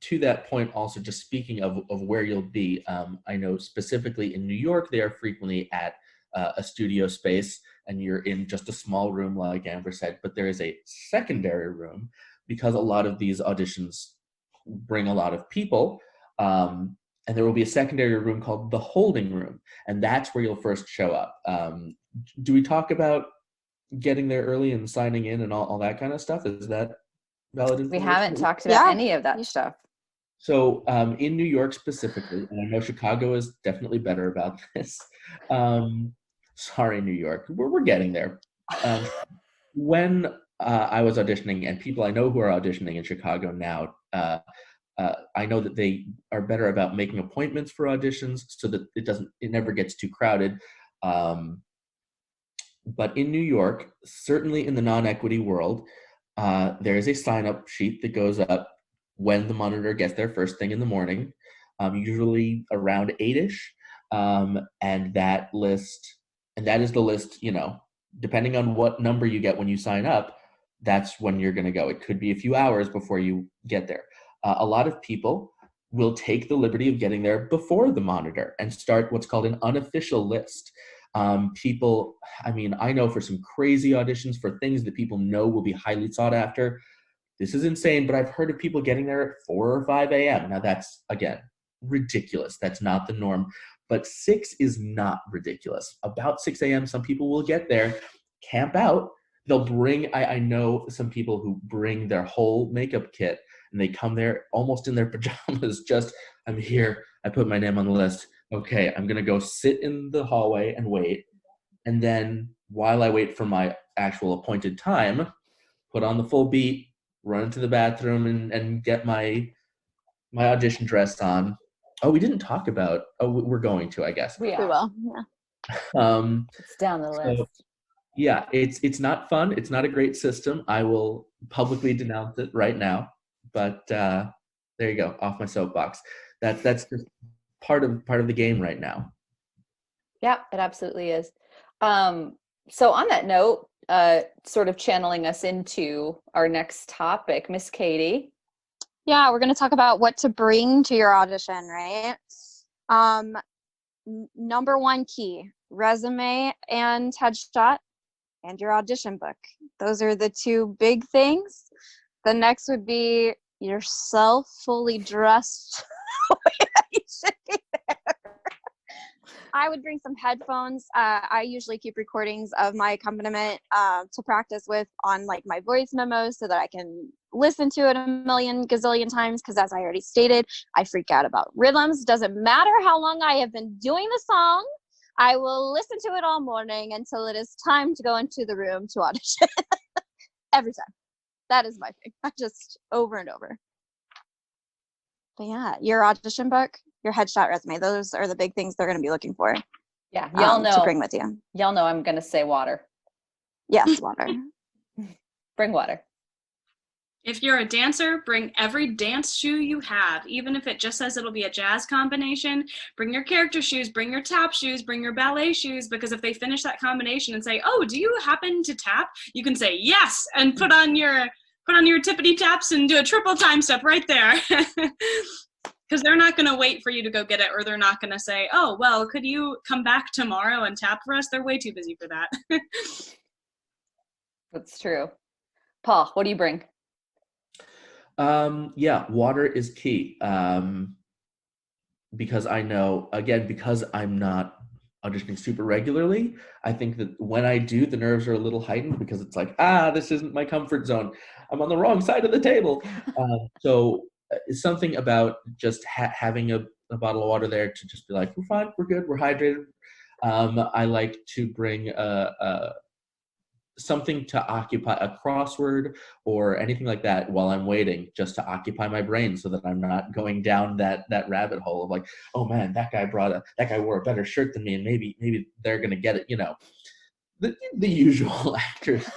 To that point, also, just speaking of where you'll be, I know specifically in New York, they are frequently at a studio space, and you're in just a small room, like Amber said, but there is a secondary room because a lot of these auditions bring a lot of people. And there will be a secondary room called the holding room, and that's where you'll first show up. Do we talk about getting there early and signing in and all that kind of stuff? Is that valid We information? haven't talked about Yeah. any of that stuff. So in New York specifically, and I know Chicago is definitely better about this. Sorry, New York, we're getting there. When I was auditioning, and people I know who are auditioning in Chicago now, I know that they are better about making appointments for auditions so that it never gets too crowded. But in New York, certainly in the non-equity world, there is a sign-up sheet that goes up when the monitor gets there first thing in the morning, usually around 8-ish. And that is the list, depending on what number you get when you sign up, that's when you're going to go. It could be a few hours before you get there. A lot of people will take the liberty of getting there before the monitor and start what's called an unofficial list. People, I mean, I know for some crazy auditions for things that people know will be highly sought after, this is insane, but I've heard of people getting there at 4 or 5 a.m. Now that's, again, ridiculous. That's not the norm. But 6 is not ridiculous. About 6 a.m., some people will get there, camp out. They'll bring, I know some people who bring their whole makeup kit, and they come there almost in their pajamas, just, I'm here, I put my name on the list. Okay, I'm going to go sit in the hallway and wait. And then while I wait for my actual appointed time, put on the full beat, run into the bathroom and get my audition dress on. Oh, we didn't talk about, we're going to, I guess. We We are. will. Yeah. It's down the So, list. yeah, it's not fun. It's not a great system. I will publicly denounce it right now. But there you go, off my soapbox. That's just part of the game right now. Yeah, it absolutely is. So on that note, sort of channeling us into our next topic, Miss Katie. Yeah, we're going to talk about what to bring to your audition, right? Number one key, resume and headshot and your audition book. Those are the two big things. The next would be yourself fully dressed. You should be there. I would bring some headphones. I usually keep recordings of my accompaniment to practice with on like my voice memos so that I can listen to it a million gazillion times, because as I already stated, I freak out about rhythms. Doesn't matter how long I have been doing the song, I will listen to it all morning until it is time to go into the room to audition. every time. That is my thing. I just over and over. But yeah, your audition book, your headshot resume, those are the big things they're going to be looking for. Yeah, y'all know. To bring with you. Y'all know I'm going to say water. Yes, water. Bring water. If you're a dancer, bring every dance shoe you have, even if it just says it'll be a jazz combination. Bring your character shoes, bring your tap shoes, bring your ballet shoes, because if they finish that combination and say, "Oh, do you happen to tap?" you can say yes and put on your tippity taps and do a triple time step right there. Because they're not going to wait for you to go get it, or they're not going to say, "Oh, well, could you come back tomorrow and tap for us?" They're way too busy for that. That's true. Paul, what do you bring? Yeah, water is key. Because I know, again, because I'm not auditioning super regularly, I think that when I do, the nerves are a little heightened because it's like, this isn't my comfort zone. I'm on the wrong side of the table. So it's something about just having a bottle of water there to just be like, we're fine, we're good, we're hydrated. I like to bring something to occupy, a crossword or anything like that while I'm waiting, just to occupy my brain so that I'm not going down that rabbit hole of like, oh man, that guy wore a better shirt than me and maybe they're going to get it, the usual actors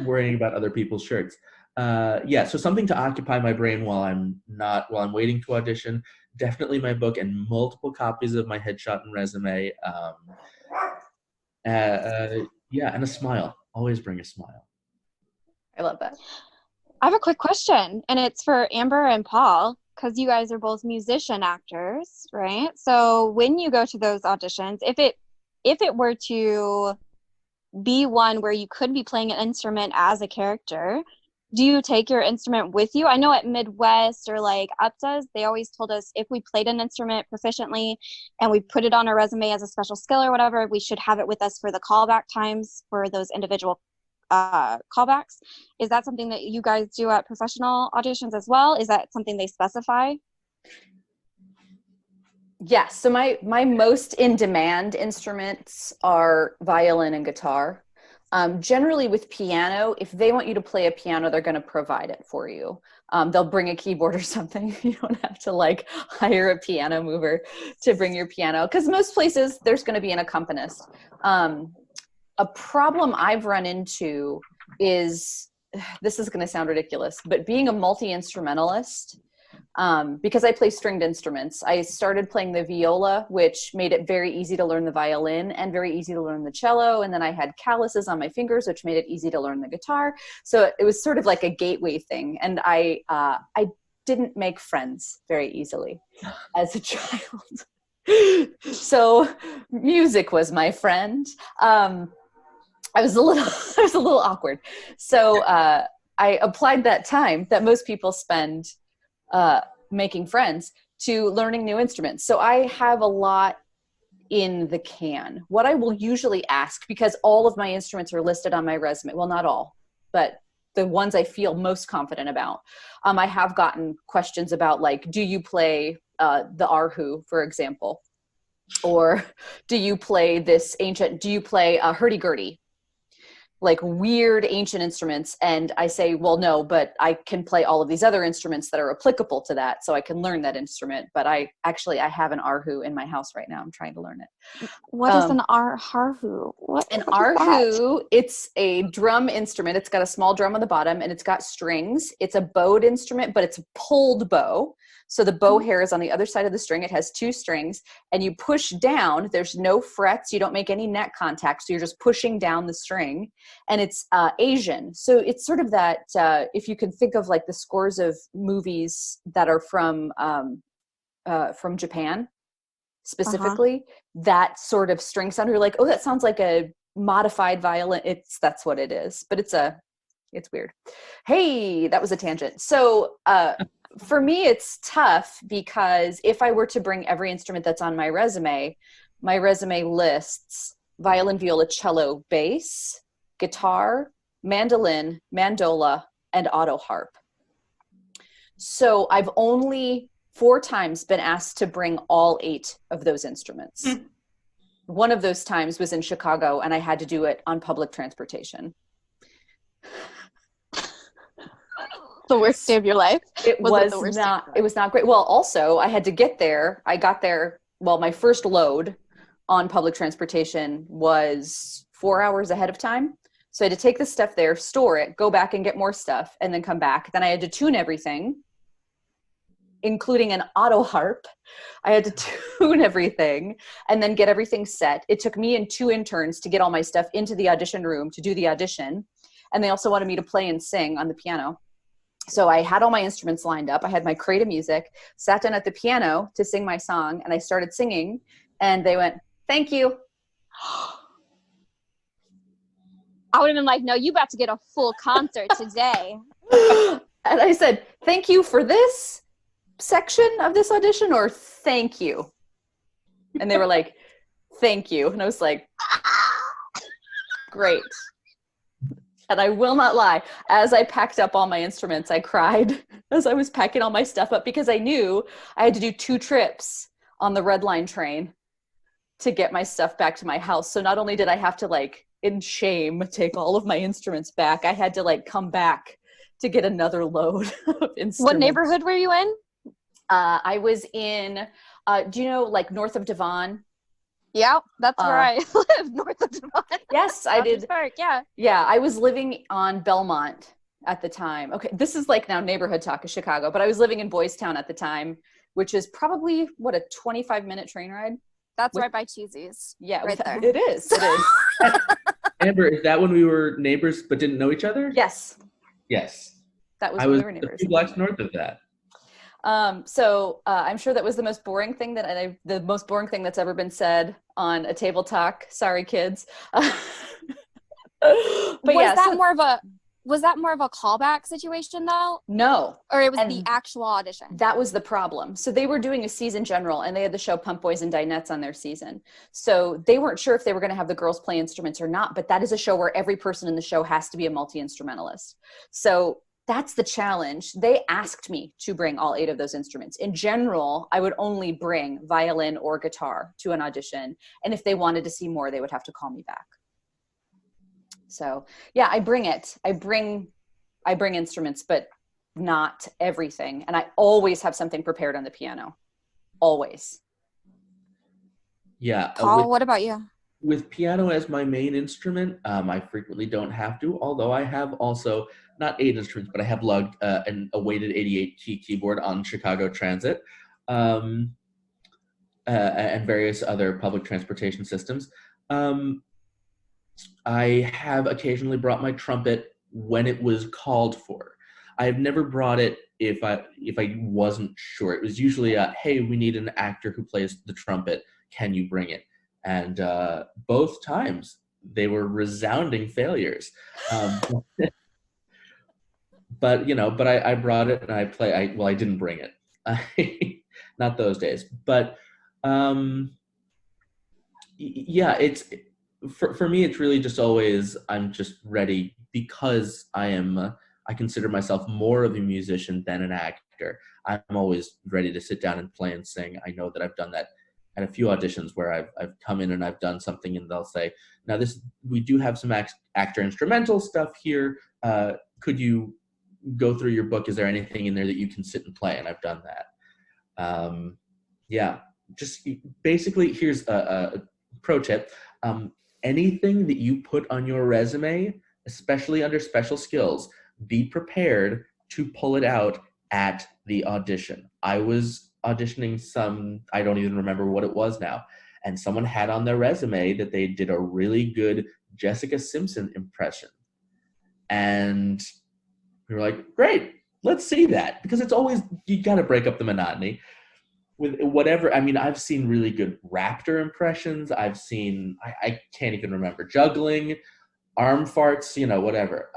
worrying about other people's shirts. So something to occupy my brain while I'm waiting to audition. Definitely my book and multiple copies of my headshot and resume. And a smile. Always bring a smile. I love that. I have a quick question, and it's for Amber and Paul, because you guys are both musician actors, right? So when you go to those auditions, if it were to be one where you could be playing an instrument as a character, do you take your instrument with you? I know at Midwest or like UPTAs, they always told us if we played an instrument proficiently and we put it on our resume as a special skill or whatever, we should have it with us for the callback times for those individual callbacks. Is that something that you guys do at professional auditions as well? Is that something they specify? Yes. So my most in-demand instruments are violin and guitar. Generally with piano, if they want you to play a piano, they're going to provide it for you. They'll bring a keyboard or something. You don't have to like hire a piano mover to bring your piano, because most places there's going to be an accompanist. A problem I've run into is, this is going to sound ridiculous, but being a multi-instrumentalist, because I play stringed instruments, I started playing the viola, which made it very easy to learn the violin and very easy to learn the cello. And then I had calluses on my fingers, which made it easy to learn the guitar. So it was sort of like a gateway thing. And I didn't make friends very easily as a child. So music was my friend. I was a little awkward. So I applied that time that most people spend making friends to learning new instruments. So I have a lot in the can. What I will usually ask, because all of my instruments are listed on my resume, well, not all, but the ones I feel most confident about. I have gotten questions about, like, do you play the arhu, for example? Or do you play hurdy-gurdy? Like weird ancient instruments. And I say, well, no, but I can play all of these other instruments that are applicable to that, so I can learn that instrument. But I have an arhu in my house right now. I'm trying to learn it. What is an arhu? What Arhu, it's a drum instrument. It's got a small drum on the bottom and it's got strings. It's a bowed instrument, but it's a pulled bow. So the bow hair is on the other side of the string. It has two strings and you push down. There's no frets. You don't make any neck contact. So you're just pushing down the string, and it's Asian. So it's sort of that, if you can think of like the scores of movies that are from Japan specifically, that sort of string sound. You're like, oh, that sounds like a modified violin. That's what it is, but it's weird. Hey, that was a tangent. So, for me, it's tough because if I were to bring every instrument that's on my resume lists violin, viola, cello, bass, guitar, mandolin, mandola, and auto harp. So I've only 4 times been asked to bring all 8 of those instruments. One of those times was in Chicago, and I had to do it on public transportation. The worst day of your life? It Was it the worst day of not, your it was not great. Well, also I had to get there. I got there, well, my first load on public transportation was 4 hours ahead of time. So I had to take the stuff there, store it, go back and get more stuff, and then come back. Then I had to tune everything, including an auto harp. I had to tune everything and then get everything set. It took me and 2 interns to get all my stuff into the audition room to do the audition. And they also wanted me to play and sing on the piano. So I had all my instruments lined up. I had my crate of music, sat down at the piano to sing my song, and I started singing, and they went, "Thank you." I would have been like, no, you about to get a full concert today. And I said, "Thank you for this section of this audition," or "Thank you." And they were like, "Thank you." And I was like, great. And I will not lie, as I packed up all my instruments, I cried as I was packing all my stuff up, because I knew I had to do 2 trips on the Red Line train to get my stuff back to my house. So not only did I have to, like, in shame, take all of my instruments back, I had to, like, come back to get another load of instruments. What neighborhood were you in? I was in, do you know, like, north of Devon? Yeah, that's where I live, north of Devon. Yes, I did. Park, yeah. Yeah, I was living on Belmont at the time. Okay, this is like now neighborhood talk of Chicago, but I was living in Boys Town at the time, which is probably, what, a 25-minute train ride? That's right by Cheesy's. Yeah, right there. It is. It is. Amber, is that when we were neighbors but didn't know each other? Yes, Yes. that was I when was we were a neighbors. few blocks north of that. So I'm sure that was the most boring thing the most boring thing that's ever been said on a table talk. Sorry, kids. But was that more of a callback situation though? No. Or it was the actual audition? That was the problem. So they were doing a season general, and they had the show Pump Boys and Dinettes on their season. So they weren't sure if they were going to have the girls play instruments or not, but that is a show where every person in the show has to be a multi-instrumentalist. So that's the challenge. They asked me to bring all 8 of those instruments. In general, I would only bring violin or guitar to an audition. And if they wanted to see more, they would have to call me back. So yeah, I bring it. I bring instruments, but not everything. And I always have something prepared on the piano. Always. Yeah. Paul, what about you? With piano as my main instrument, I frequently don't have to, although I have also, not 8 instruments, but I have lugged a weighted 88-key keyboard on Chicago Transit and various other public transportation systems. I have occasionally brought my trumpet when it was called for. I've never brought it if I wasn't sure. It was usually hey, we need an actor who plays the trumpet. Can you bring it? And both times they were resounding failures. But I brought it and I didn't bring it. Not those days. But yeah, it's for me. It's really just always I'm just ready because I consider myself more of a musician than an actor. I'm always ready to sit down and play and sing. I know that I've done that at a few auditions where I've come in and I've done something and they'll say, now we do have some actor instrumental stuff here. Could you go through your book? Is there anything in there that you can sit and play? And I've done that. Yeah, just basically here's a pro tip. Anything that you put on your resume, especially under special skills, be prepared to pull it out at the audition. I was auditioning I don't even remember what it was now, and someone had on their resume that they did a really good Jessica Simpson impression. And we were like, great, let's see that. Because it's always, you got to break up the monotony. With whatever, I mean, I've seen really good Raptor impressions. I've seen, I can't even remember, juggling, arm farts, whatever.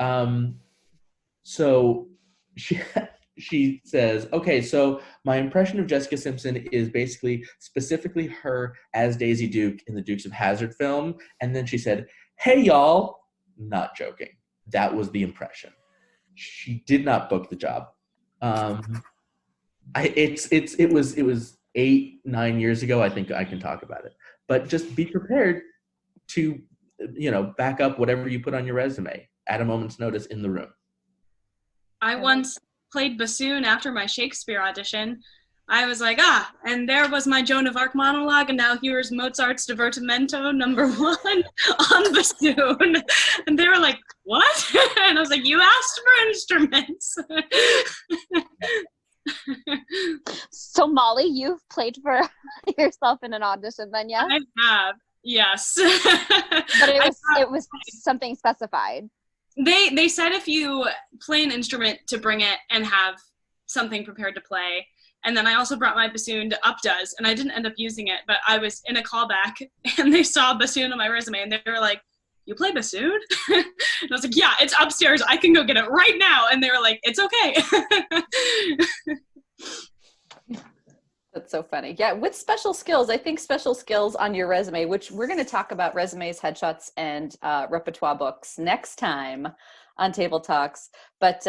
So she says, okay, so my impression of Jessica Simpson is basically specifically her as Daisy Duke in the Dukes of Hazzard film. And then she said, hey, y'all, not joking. That was the impression. She did not book the job. It was 8-9 years ago. I think I can talk about it, but just be prepared to, back up whatever you put on your resume. at a moment's notice in the room. I once played bassoon after my Shakespeare audition. I was like, and there was my Joan of Arc monologue, and now here's Mozart's Divertimento #1 on bassoon. And they were like, what? And I was like, you asked for instruments. So Molly, you've played for yourself in an audition then, yeah? I have, yes. But it was something specified. They said if you play an instrument to bring it and have something prepared to play. And then I also brought my bassoon to Updoes, and I didn't end up using it, but I was in a callback, and they saw bassoon on my resume, and they were like, you play bassoon? And I was like, yeah, it's upstairs. I can go get it right now. And they were like, it's okay. That's so funny. Yeah, with special skills, I think special skills on your resume, which we're going to talk about resumes, headshots, and repertoire books next time on Table Talks. But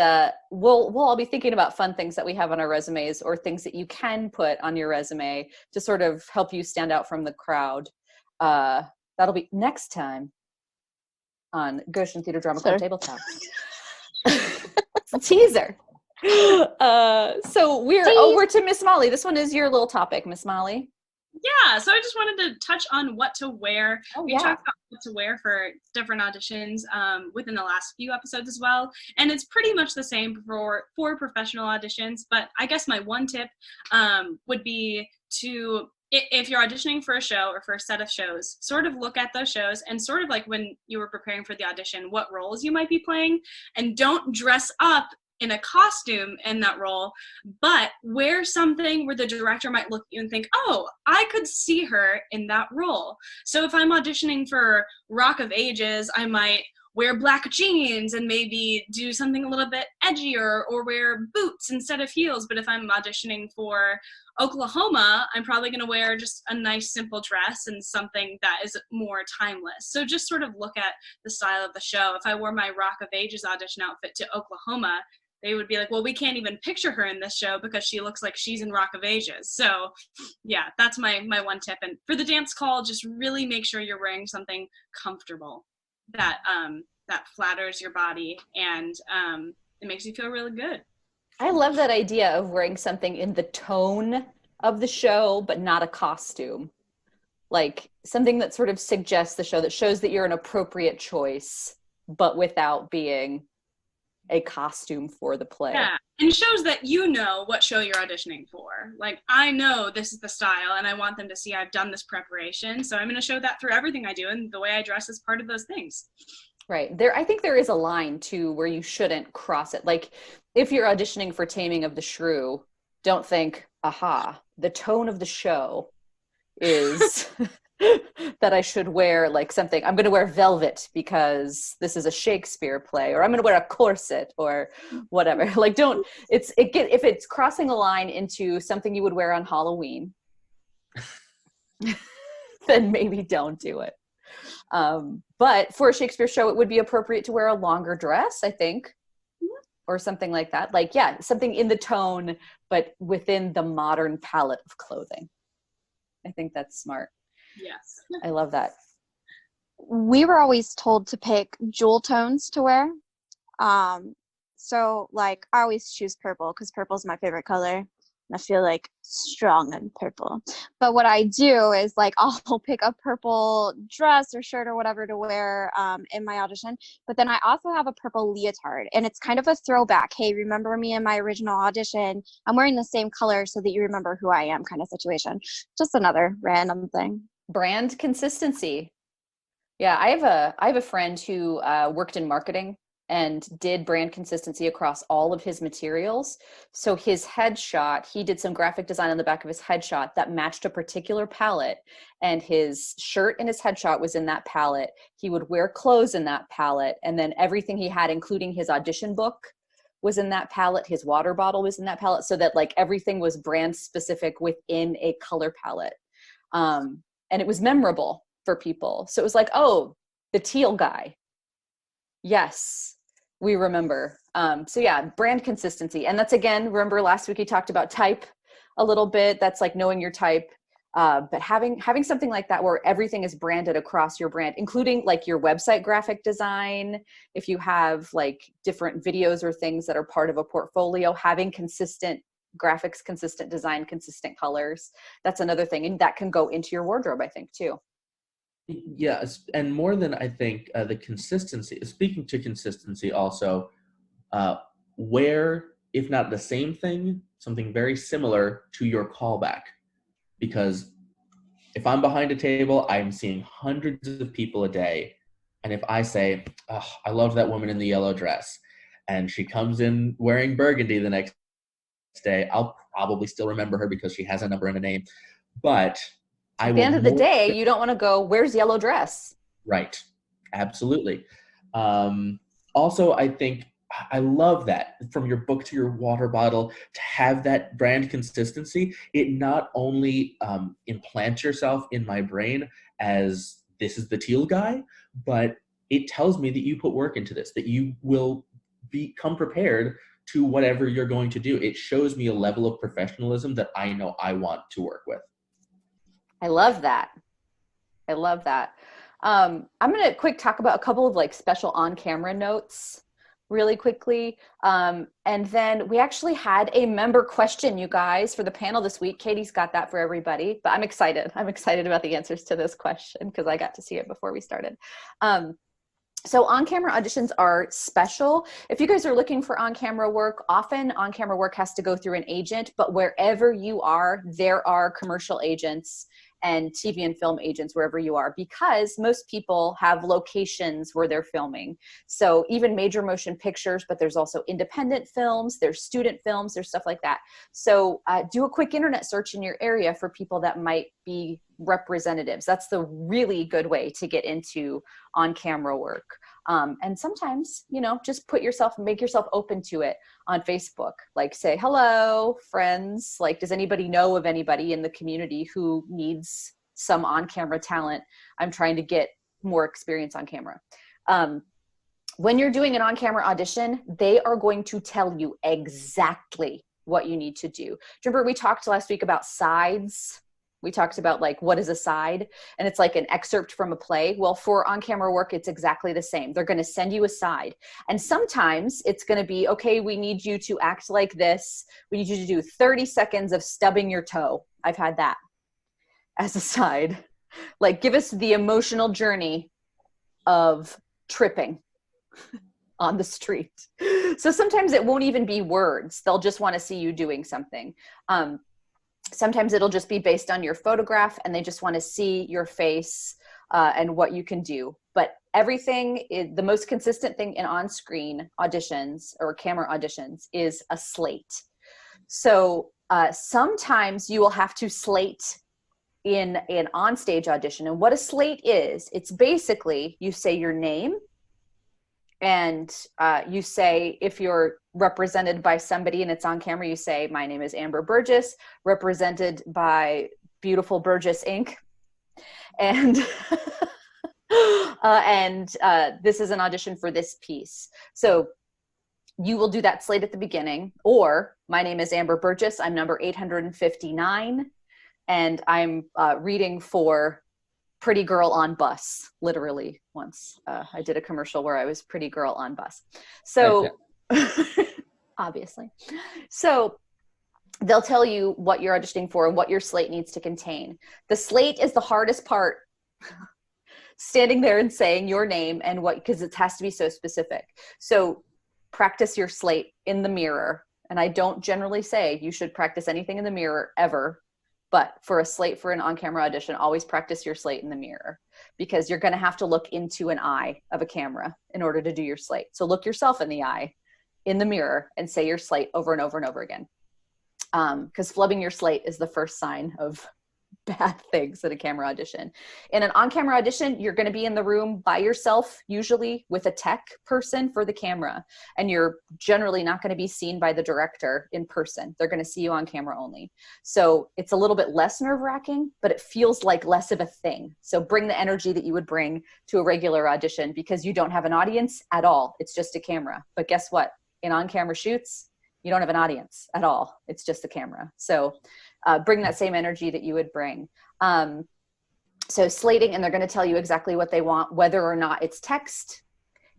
we'll all be thinking about fun things that we have on our resumes or things that you can put on your resume to sort of help you stand out from the crowd. That'll be next time on Goshen Theater Drama Club Table Talks. It's a teaser. So we're over to Miss Molly. This one is your little topic, Miss Molly. Yeah, so I just wanted to touch on what to wear. We yeah. talked about what to wear for different auditions within the last few episodes as well. And it's pretty much the same for professional auditions. But I guess my one tip would be to, if you're auditioning for a show or for a set of shows, sort of look at those shows and sort of like when you were preparing for the audition, what roles you might be playing. And don't dress up in a costume in that role, but wear something where the director might look at you and think, oh, I could see her in that role. So if I'm auditioning for Rock of Ages, I might wear black jeans and maybe do something a little bit edgier or wear boots instead of heels. But if I'm auditioning for Oklahoma, I'm probably going to wear just a nice simple dress and something that is more timeless. So just sort of look at the style of the show. If I wore my Rock of Ages audition outfit to Oklahoma, they would be like, well, we can't even picture her in this show because she looks like she's in Rock of Ages. So yeah, that's my one tip. And for the dance call, just really make sure you're wearing something comfortable that flatters your body and it makes you feel really good. I love that idea of wearing something in the tone of the show, but not a costume. Like something that sort of suggests the show, that shows that you're an appropriate choice, but without being a costume for the play. Yeah, and shows that you know what show you're auditioning for. Like, I know this is the style, and I want them to see I've done this preparation, so I'm going to show that through everything I do, and the way I dress is part of those things. Right. I think there is a line, too, where you shouldn't cross it. Like, if you're auditioning for Taming of the Shrew, don't think, aha, the tone of the show is that I should wear like something. I'm going to wear velvet because this is a Shakespeare play, or I'm going to wear a corset or whatever. Like, if it's crossing a line into something you would wear on Halloween, then maybe don't do it. But for a Shakespeare show, it would be appropriate to wear a longer dress, I think, or something like that. Like, yeah, something in the tone, but within the modern palette of clothing. I think that's smart. Yes. I love that. We were always told to pick jewel tones to wear. So like I always choose purple because purple is my favorite color. And I feel like strong in purple. But what I do is like I'll pick a purple dress or shirt or whatever to wear in my audition. But then I also have a purple leotard. And it's kind of a throwback. Hey, remember me in my original audition? I'm wearing the same color so that you remember who I am kind of situation. Just another random thing. Brand consistency. Yeah, I have a friend who worked in marketing and did brand consistency across all of his materials. So his headshot, he did some graphic design on the back of his headshot that matched a particular palette, and his shirt and his headshot was in that palette. He would wear clothes in that palette, and then everything he had, including his audition book, was in that palette. His water bottle was in that palette, so that like everything was brand specific within a color palette. And it was memorable for people. So it was like, oh, the teal guy. Yes, we remember. So yeah, brand consistency. And that's, again, remember last week we talked about type a little bit. That's like knowing your type. But having something like that where everything is branded across your brand, including like your website graphic design, if you have like different videos or things that are part of a portfolio, having consistent graphics, consistent design, consistent colors, that's another thing. And that can go into your wardrobe, I think, too. Yes, and more than I think the consistency, speaking to consistency also, wear, if not the same thing, something very similar to your callback. Because if I'm behind a table, I'm seeing hundreds of people a day. And if I say, oh, I love that woman in the yellow dress, and she comes in wearing burgundy the next day, I'll probably still remember her because she has a number and a name. But I At the will end of the day, you don't want to go, where's yellow dress? Right. Absolutely. Also, I think I love that from your book to your water bottle to have that brand consistency. It not only implants yourself in my brain as this is the teal guy, but it tells me that you put work into this, that you will become prepared to whatever you're going to do. It shows me a level of professionalism that I know I want to work with. I love that. I love that. I'm going to quick talk about a couple of like special on-camera notes really quickly. And then we actually had a member question, you guys, for the panel this week. Katie's got that for everybody, but I'm excited. I'm excited about the answers to this question because I got to see it before we started. So on-camera auditions are special. If you guys are looking for on-camera work, often on-camera work has to go through an agent, but wherever you are, there are commercial agents and TV and film agents wherever you are, because most people have locations where they're filming. So even major motion pictures, but there's also independent films, there's student films, there's stuff like that. So do a quick internet search in your area for people that might be representatives. That's the really good way to get into on-camera work. And sometimes, you know, just make yourself open to it on Facebook. Like say, hello, friends. Like, does anybody know of anybody in the community who needs some on-camera talent? I'm trying to get more experience on camera. When you're doing an on-camera audition, they are going to tell you exactly what you need to do. Remember, we talked last week about sides. We talked about like, what is a side? And it's like an excerpt from a play. Well, for on-camera work, it's exactly the same. They're going to send you a side. And sometimes it's going to be, okay, we need you to act like this. We need you to do 30 seconds of stubbing your toe. I've had that as a side. Like, give us the emotional journey of tripping on the street. So sometimes it won't even be words. They'll just want to see you doing something. Sometimes it'll just be based on your photograph and they just want to see your face and what you can do. But everything, the most consistent thing in on-screen auditions or camera auditions is a slate. So sometimes you will have to slate in an on-stage audition. And what a slate is, it's basically you say your name, and you say, if you're represented by somebody and it's on camera, you say, my name is Amber Burgess, represented by Beautiful Burgess Inc. And this is an audition for this piece. So you will do that slate at the beginning, or my name is Amber Burgess, I'm number 859, and I'm reading for Pretty Girl on Bus, literally once. I did a commercial where I was Pretty Girl on Bus. So obviously. So they'll tell you what you're auditioning for and what your slate needs to contain. The slate is the hardest part. Standing there and saying your name and what, because it has to be so specific. So practice your slate in the mirror. And I don't generally say you should practice anything in the mirror ever. But for a slate for an on-camera audition, always practice your slate in the mirror, because you're going to have to look into an eye of a camera in order to do your slate. So look yourself in the eye in the mirror and say your slate over and over and over again. Because flubbing your slate is the first sign of bad things at a camera audition. In an on-camera audition, you're going to be in the room by yourself, usually with a tech person for the camera. And you're generally not going to be seen by the director in person. They're going to see you on camera only. So it's a little bit less nerve-wracking, but it feels like less of a thing. So bring the energy that you would bring to a regular audition, because you don't have an audience at all. It's just a camera. But guess what? In on-camera shoots, you don't have an audience at all. It's just the camera. So bring that same energy that you would bring. So slating, and they're going to tell you exactly what they want, whether or not it's text.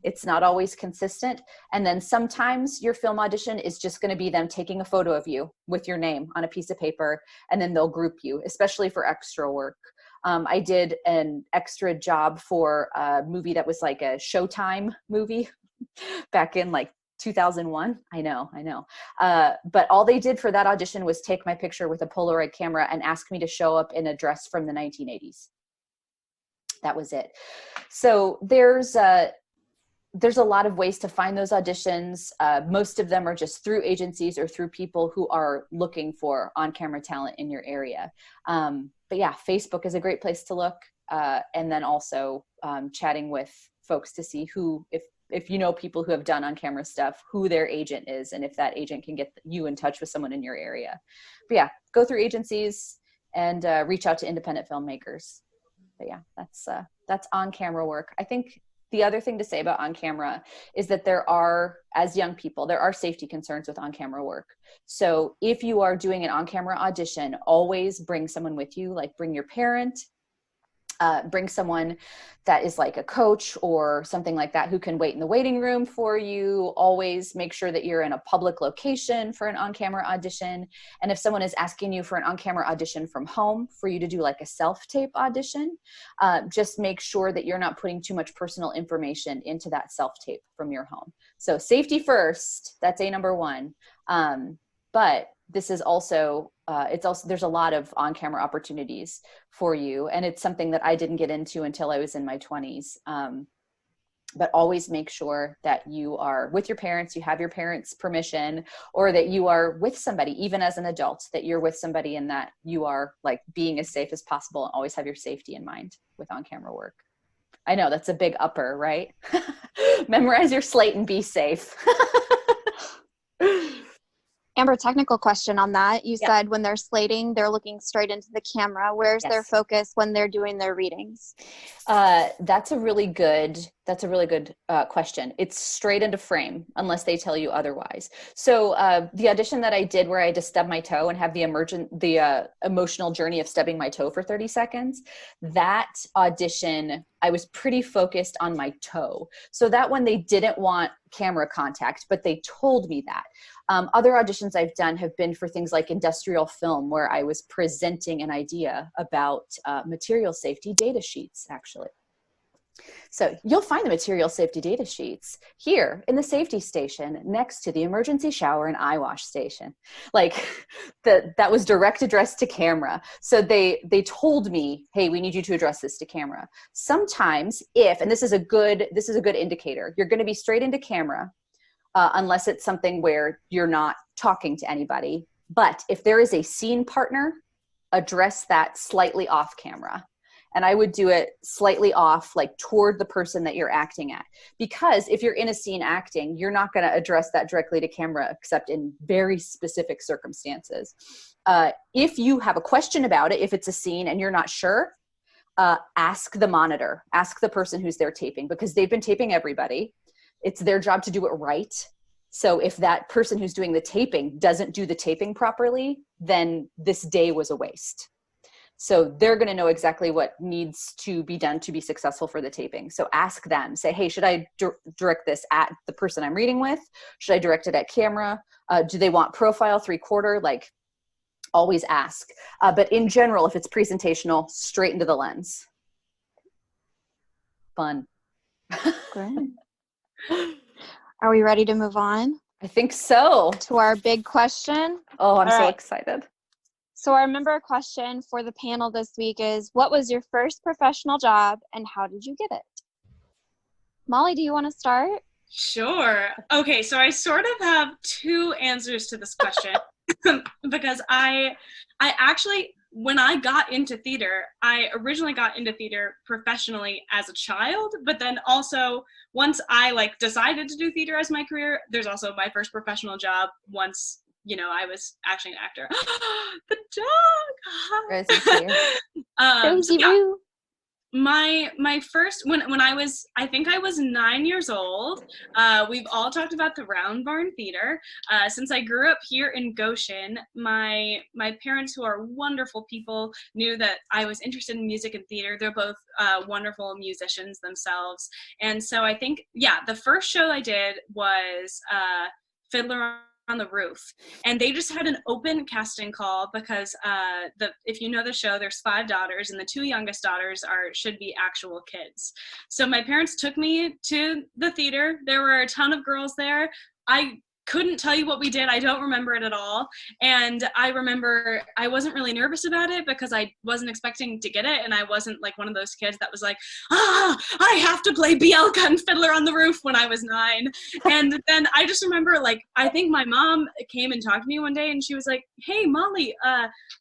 It's not always consistent. And then sometimes your film audition is just going to be them taking a photo of you with your name on a piece of paper, and then they'll group you, especially for extra work. I did an extra job for a movie that was like a Showtime movie back in like 2001. I know. But all they did for that audition was take my picture with a Polaroid camera and ask me to show up in a dress from the 1980s. That was it. So there's a lot of ways to find those auditions. Most of them are just through agencies or through people who are looking for on-camera talent in your area. But yeah, Facebook is a great place to look. And then also chatting with folks to see who, if you know people who have done on-camera stuff, who their agent is, and if that agent can get you in touch with someone in your area. But yeah, go through agencies and reach out to independent filmmakers. But yeah, that's on-camera work. I think the other thing to say about on-camera is that there are, as young people, there are safety concerns with on-camera work. So if you are doing an on-camera audition, always bring someone with you, like bring your parent, bring someone that is like a coach or something like that who can wait in the waiting room for you. Always make sure that you're in a public location for an on-camera audition. And if someone is asking you for an on-camera audition from home for you to do like a self-tape audition, just make sure that you're not putting too much personal information into that self-tape from your home. So safety first, that's number one. But this is also, there's a lot of on-camera opportunities for you. And it's something that I didn't get into until I was in my 20s. But always make sure that you are with your parents, you have your parents' permission, or that you are with somebody, even as an adult, that you're with somebody and that you are like being as safe as possible, and always have your safety in mind with on-camera work. I know that's a big upper, right? Memorize your slate and be safe. Amber, technical question on that. You said when they're slating, they're looking straight into the camera. Where's their focus when they're doing their readings? That's a really good question. It's straight into frame unless they tell you otherwise. So the audition that I did where I had to stub my toe and have the emotional journey of stubbing my toe for 30 seconds, that audition, I was pretty focused on my toe. So that one, they didn't want camera contact, but they told me that. Other auditions I've done have been for things like industrial film, where I was presenting an idea about material safety data sheets, actually. So you'll find the material safety data sheets here in the safety station next to the emergency shower and eye wash station. Like that was direct address to camera. So they told me, hey, we need you to address this to camera. Sometimes and this is a good indicator, you're going to be straight into camera. Unless it's something where you're not talking to anybody. But if there is a scene partner, address that slightly off camera. And I would do it slightly off, like toward the person that you're acting at. Because if you're in a scene acting, you're not going to address that directly to camera, except in very specific circumstances. If you have a question about it, if it's a scene and you're not sure, ask the monitor, ask the person who's there taping, because they've been taping everybody. It's their job to do it right. So if that person who's doing the taping doesn't do the taping properly, then this day was a waste. So they're going to know exactly what needs to be done to be successful for the taping. So ask them, say, hey, should I direct this at the person I'm reading with? Should I direct it at camera? Do they want profile, 3/4? Like, always ask. But in general, if it's presentational, straight into the lens. Fun. Great. Are we ready to move on? I think so. To our big question. Oh, I'm so right. excited. So our member question for the panel this week is, what was your first professional job and how did you get it? Molly, do you want to start? Sure. Okay, so I sort of have two answers to this question because I actually, when I got into theater, I originally got into theater professionally as a child, but then also once I decided to do theater as my career, there's also my first professional job once, I was actually an actor. The dog! Rosie Roo. my first, when I think I was 9 years old. We've all talked about the Round Barn Theater. Since I grew up here in Goshen, my parents, who are wonderful people, knew that I was interested in music and theater. They're both wonderful musicians themselves, and so I think, yeah, the first show I did was Fiddler on the Roof, and they just had an open casting call because if you know the show, there's 5 daughters, and the 2 youngest daughters should be actual kids. So my parents took me to the theater. There were a ton of girls there. I couldn't tell you what we did. I don't remember it at all. And I remember I wasn't really nervous about it because I wasn't expecting to get it, and I wasn't like one of those kids that was like, I have to play Bielka and Fiddler on the Roof when I was 9. And then I just remember, like, I think my mom came and talked to me one day, and she was like, hey, Molly,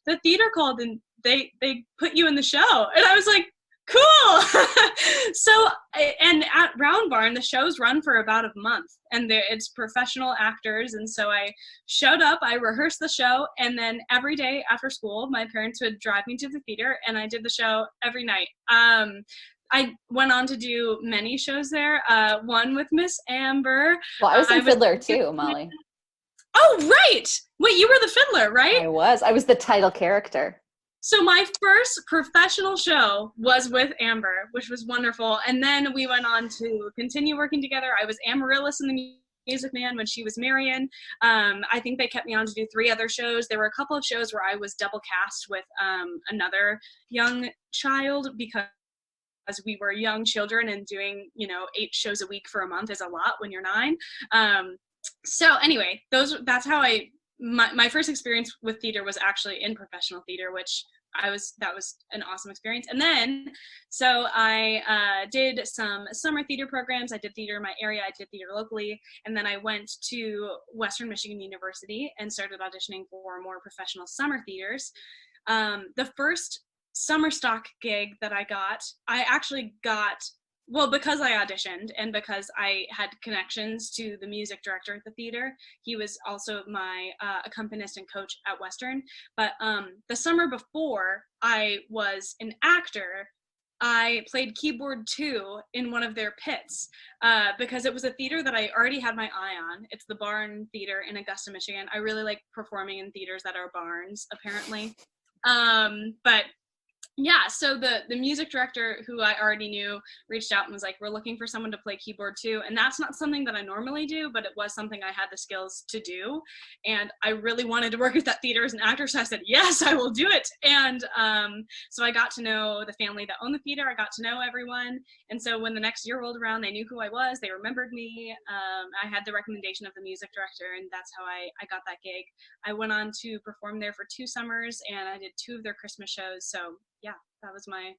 the theater called and they put you in the show. And I was like, cool. So, and at Round Barn, the shows run for about a month, and it's professional actors. And so I showed up, I rehearsed the show, and then every day after school, my parents would drive me to the theater, and I did the show every night. I went on to do many shows there, one with Miss Amber. Well, I was in Fiddler too, Molly. Oh, right. Wait, you were the fiddler, right? I was the title character. So my first professional show was with Amber, which was wonderful. And then we went on to continue working together. I was Amaryllis in the Music Man when she was Marion. I think they kept me on to do 3 other shows. There were a couple of shows where I was double cast with another young child because we were young children, and doing 8 shows a week for a month is a lot when you're 9. So anyway, that's how my first experience with theater was actually in professional theater, which that was an awesome experience. And then, so I did some summer theater programs. I did theater in my area. I did theater locally. And then I went to Western Michigan University and started auditioning for more professional summer theaters. The first summer stock gig that I actually got, well, because I auditioned and because I had connections to the music director at the theater. He was also my accompanist and coach at Western. But the summer before I was an actor, I played keyboard 2 in one of their pits because it was a theater that I already had my eye on. It's the Barn Theater in Augusta, Michigan. I really like performing in theaters that are barns, apparently. But yeah, so the music director, who I already knew, reached out and was like, we're looking for someone to play keyboard 2. And that's not something that I normally do, but it was something I had the skills to do. And I really wanted to work at that theater as an actor, so I said, yes, I will do it. And so I got to know the family that owned the theater. I got to know everyone. And so when the next year rolled around, they knew who I was. They remembered me. I had the recommendation of the music director, and that's how I got that gig. I went on to perform there for 2 summers, and I did 2 of their Christmas shows. So yeah, that was my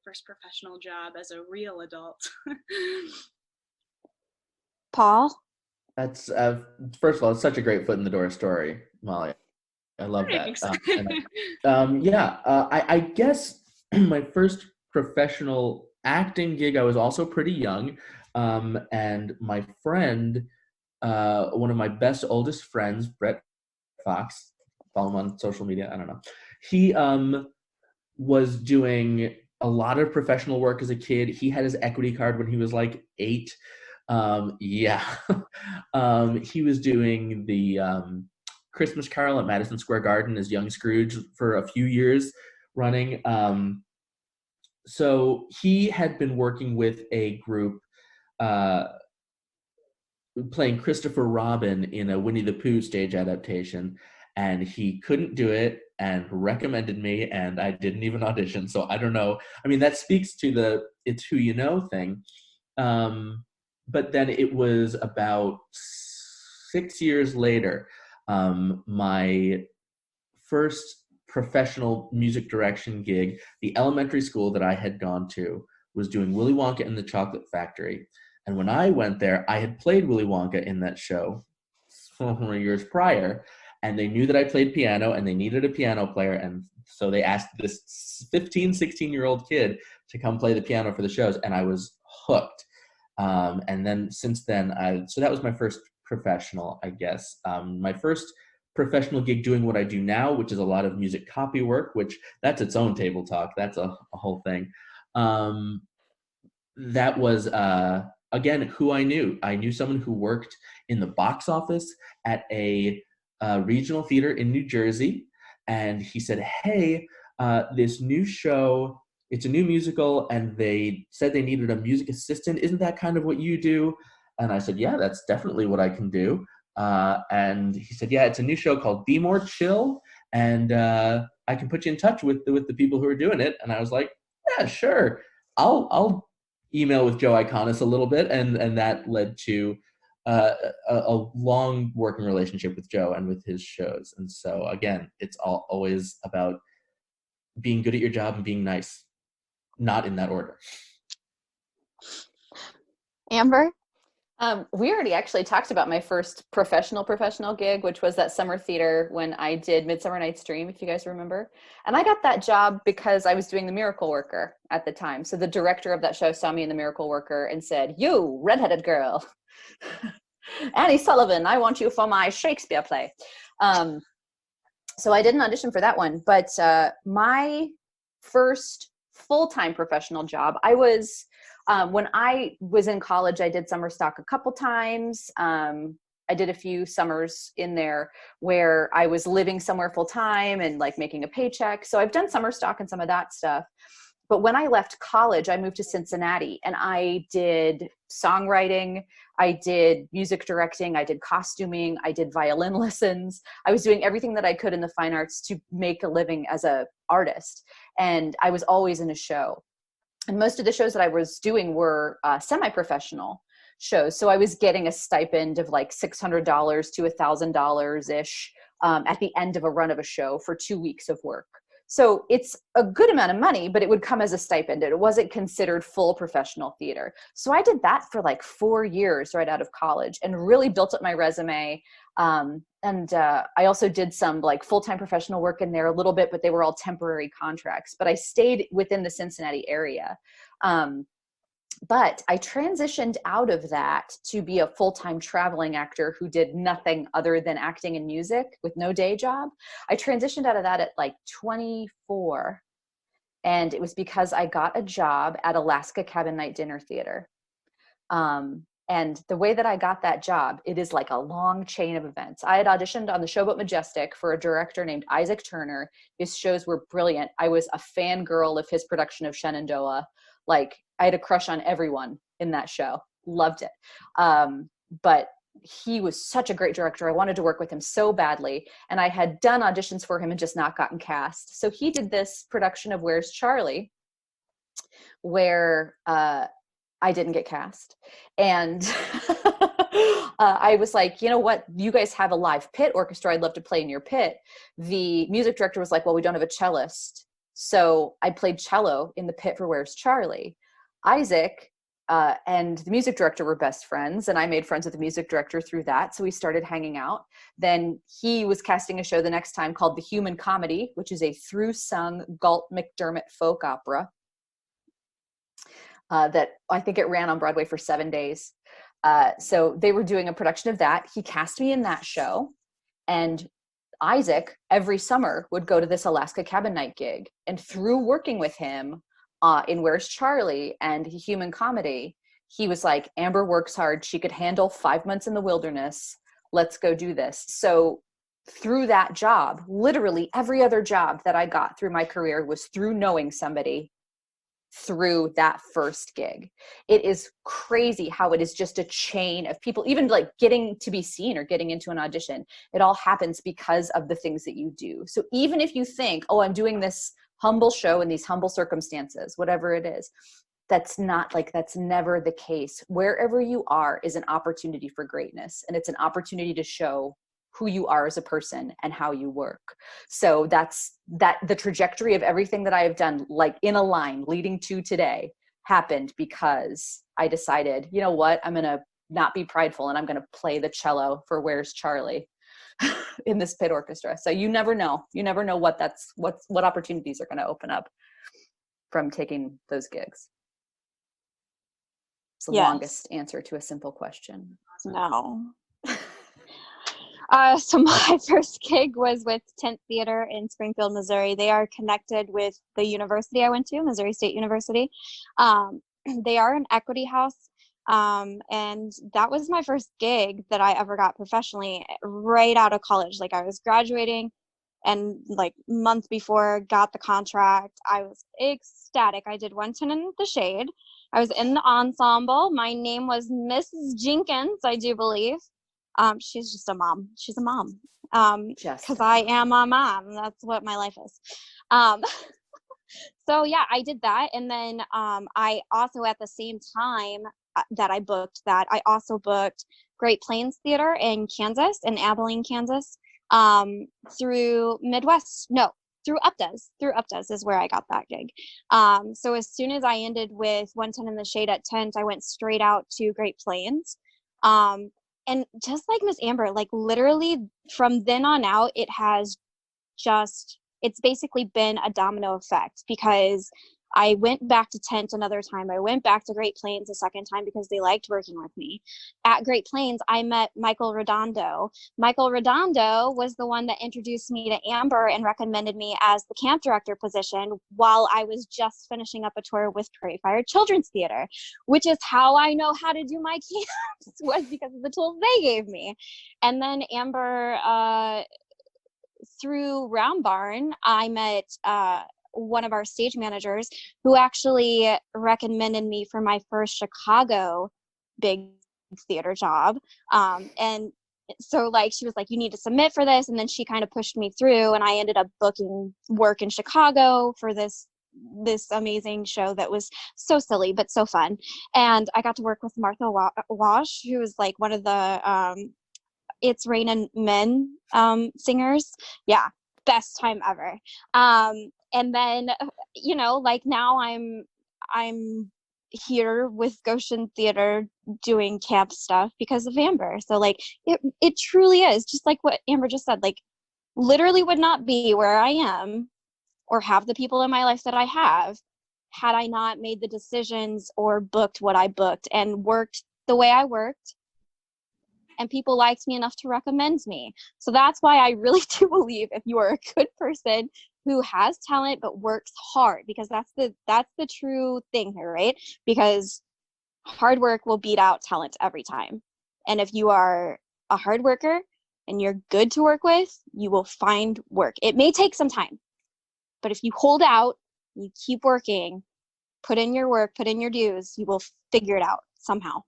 first professional job as a real adult. Paul? That's first of all, it's such a great foot in the door story, Molly. I love Thanks. that. I guess my first professional acting gig, I was also pretty young, and my friend, one of my best oldest friends, Brett Fox, follow him on social media, I don't know, he was doing a lot of professional work as a kid. He had his equity card when he was like 8. He was doing the Christmas Carol at Madison Square Garden as young Scrooge for a few years running. So he had been working with a group playing Christopher Robin in a Winnie the Pooh stage adaptation, and he couldn't do it and recommended me, and I didn't even audition. So I don't know. I mean, that speaks to the it's who you know thing. But then it was about 6 years later, my first professional music direction gig, the elementary school that I had gone to was doing Willy Wonka and the Chocolate Factory. And when I went there, I had played Willy Wonka in that show 4 years prior, and they knew that I played piano and they needed a piano player. And so they asked this 15, 16-year-old kid to come play the piano for the shows, and I was hooked. And then since then, so that was my first professional, I guess. My first professional gig doing what I do now, which is a lot of music copy work, which that's its own table talk. That's a whole thing. That was again who I knew. I knew someone who worked in the box office at a regional theater in New Jersey, and he said, "Hey, this new show. It's a new musical, and they said they needed a music assistant. Isn't that kind of what you do?" And I said, "Yeah, that's definitely what I can do." And he said, "Yeah, it's a new show called Be More Chill, and I can put you in touch with the people who are doing it." And I was like, "Yeah, sure. I'll email with Joe Iconis a little bit," and that led to a long working relationship with Joe and with his shows. And so again, it's always about being good at your job and being nice, not in that order. Amber? We already actually talked about my first professional gig, which was that summer theater when I did Midsummer Night's Dream, if you guys remember. And I got that job because I was doing The Miracle Worker at the time. So the director of that show saw me in The Miracle Worker and said, "You, redheaded girl, Annie Sullivan, I want you for my Shakespeare play." So I did an audition for that one. But my first full-time professional job, when I was in college, I did summer stock a couple times. I did a few summers in there where I was living somewhere full time and like making a paycheck. So I've done summer stock and some of that stuff. But when I left college, I moved to Cincinnati and I did songwriting, I did music directing, I did costuming, I did violin lessons. I was doing everything that I could in the fine arts to make a living as an artist. And I was always in a show. And most of the shows that I was doing were semi-professional shows. So I was getting a stipend of like $600 to $1,000-ish at the end of a run of a show for 2 weeks of work. So it's a good amount of money, but it would come as a stipend. It wasn't considered full professional theater. So I did that for like 4 years right out of college and really built up my resume. I also did some like full-time professional work in there a little bit, but they were all temporary contracts. But I stayed within the Cincinnati area. But I transitioned out of that to be a full-time traveling actor who did nothing other than acting and music with no day job. I transitioned out of that at like 24. And it was because I got a job at Alaska Cabin Night Dinner Theater. And the way that I got that job, it is like a long chain of events. I had auditioned on the Showboat Majestic for a director named Isaac Turner. His shows were brilliant. I was a fangirl of his production of Shenandoah. Like, I had a crush on everyone in that show. Loved it. But he was such a great director. I wanted to work with him so badly. And I had done auditions for him and just not gotten cast. So he did this production of Where's Charlie, where I didn't get cast. And I was like, you know what? You guys have a live pit orchestra. I'd love to play in your pit. The music director was like, well, we don't have a cellist. So I played cello in the pit for Where's Charlie. Isaac and the music director were best friends, and I made friends with the music director through that. So we started hanging out. Then he was casting a show the next time called The Human Comedy, which is a through-sung Galt McDermott folk opera. That I think it ran on Broadway for 7 days. So they were doing a production of that. He cast me in that show. And Isaac, every summer, would go to this Alaska Cabin Night gig. And through working with him in Where's Charlie and Human Comedy, he was like, Amber works hard. She could handle 5 months in the wilderness. Let's go do this. So through that job, literally every other job that I got through my career was through knowing somebody through that first gig. It is crazy how it is just a chain of people, even like getting to be seen or getting into an audition. It all happens because of the things that you do. So even if you think, oh, I'm doing this humble show in these humble circumstances, whatever it is, that's never the case. Wherever you are is an opportunity for greatness, and it's an opportunity to show who you are as a person and how you work. So that's the trajectory of everything that I have done, like in a line leading to today, happened because I decided, you know what, I'm going to not be prideful and I'm going to play the cello for Where's Charlie in this pit orchestra. So you never know what opportunities are going to open up from taking those gigs. It's the longest answer to a simple question. No. So my first gig was with Tent Theater in Springfield, Missouri. They are connected with the university I went to, Missouri State University. They are an equity house. And that was my first gig that I ever got professionally right out of college. Like I was graduating and like month before got the contract. I was ecstatic. I did 110 in the Shade. I was in the ensemble. My name was Mrs. Jenkins, I do believe. She's just a mom. She's a mom. Because I am a mom. That's what my life is. So yeah, I did that. And then I also, at the same time that I booked that, I also booked Great Plains Theater in Kansas, in Abilene, Kansas, through UpDoes. Through UpDoes is where I got that gig. So as soon as I ended with 110 in the Shade at Tent, I went straight out to Great Plains. And just like Miss Amber, like literally from then on out, it's basically been a domino effect, because I went back to Tent another time. I went back to Great Plains a second time because they liked working with me. At Great Plains, I met Michael Redondo. Michael Redondo was the one that introduced me to Amber and recommended me as the camp director position while I was just finishing up a tour with Prairie Fire Children's Theater, which is how I know how to do my camps, was because of the tools they gave me. And then Amber, through Round Barn, I met one of our stage managers who actually recommended me for my first Chicago big theater job. And so like she was like, you need to submit for this, and then she kind of pushed me through, and I ended up booking work in Chicago for this amazing show that was so silly but so fun. And I got to work with Martha Wash, who was like one of the It's Rain Men singers. Yeah, best time ever. And then, you know, like now I'm here with Goshen Theater doing camp stuff because of Amber. So like it truly is just like what Amber just said, like literally would not be where I am or have the people in my life that I have had I not made the decisions or booked what I booked and worked the way I worked. And people liked me enough to recommend me. So that's why I really do believe if you are a good person who has talent but works hard, because that's the true thing here, right? Because hard work will beat out talent every time. And if you are a hard worker and you're good to work with, you will find work. It may take some time, but if you hold out, you keep working, put in your work, put in your dues, you will figure it out somehow.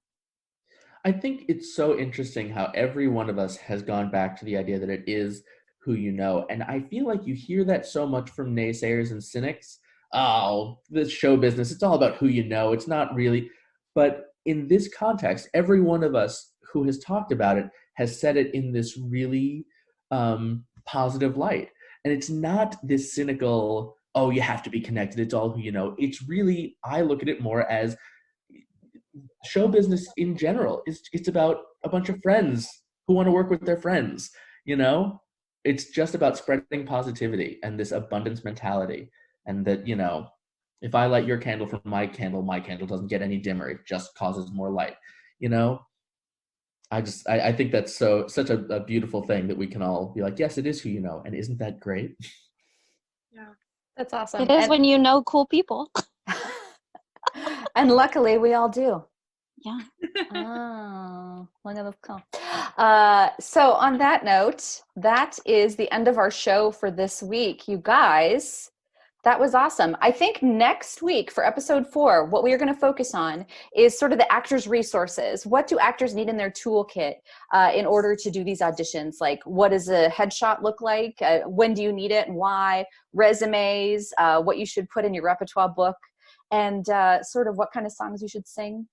I think it's so interesting how every one of us has gone back to the idea that it is who you know. And I feel like you hear that so much from naysayers and cynics. Oh, the show business, it's all about who you know. It's not really. But in this context, every one of us who has talked about it has said it in this really positive light. And it's not this cynical, oh, you have to be connected. It's all who you know. It's really, I look at it more as show business in general. It's about a bunch of friends who want to work with their friends, you know? It's just about spreading positivity and this abundance mentality. And that, you know, if I light your candle from my candle doesn't get any dimmer. It just causes more light, you know? I think that's such a beautiful thing that we can all be like, yes, it is who you know. And isn't that great? Yeah. That's awesome. It is when you know cool people. And luckily we all do. Yeah. Oh, look at this call. So on that note, that is the end of our show for this week. You guys, that was awesome. I think next week for episode 4, what we are going to focus on is sort of the actors' resources. What do actors need in their toolkit in order to do these auditions? Like, what does a headshot look like? When do you need it and why? Resumes, what you should put in your repertoire book, and sort of what kind of songs you should sing.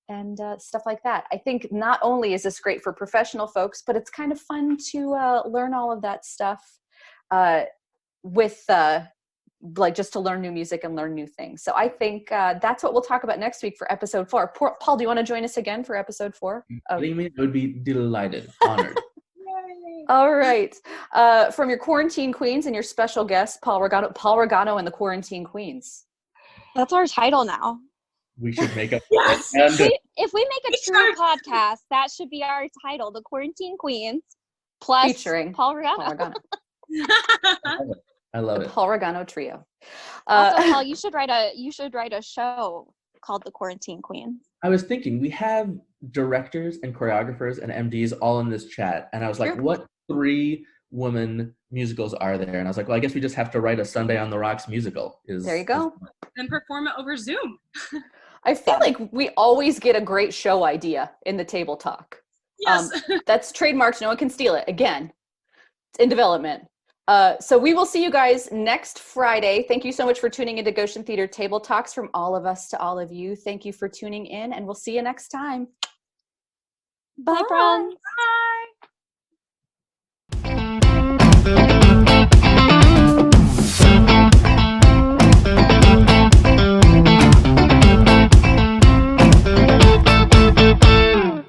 And stuff like that. I think not only is this great for professional folks, but it's kind of fun to learn all of that stuff with like just to learn new music and learn new things. So I think that's what we'll talk about next week for episode 4. Paul, do you want to join us again for episode 4? I would be delighted, honored. All right. From your Quarantine Queens and your special guest, Paul Rigano and the Quarantine Queens. That's our title now. We should make a Yes! If we make a true podcast, that should be our title, the Quarantine Queens, plus featuring Paul Rigano. Paul Rigano. I love The it. Paul Rigano trio. Also, Paul, you should write a show called The Quarantine Queen. I was thinking we have directors and choreographers and MDs all in this chat, and I was like, True. what 3 woman musicals are there? And I was like, well, I guess we just have to write a Sunday on the Rocks musical. There you go. And perform it over Zoom. I feel like we always get a great show idea in the table talk. Yes. That's trademarked. No one can steal it. Again, it's in development. So we will see you guys next Friday. Thank you so much for tuning into Goshen Theater Table Talks. From all of us to all of you, thank you for tuning in, and we'll see you next time. Bye, friends. Bye.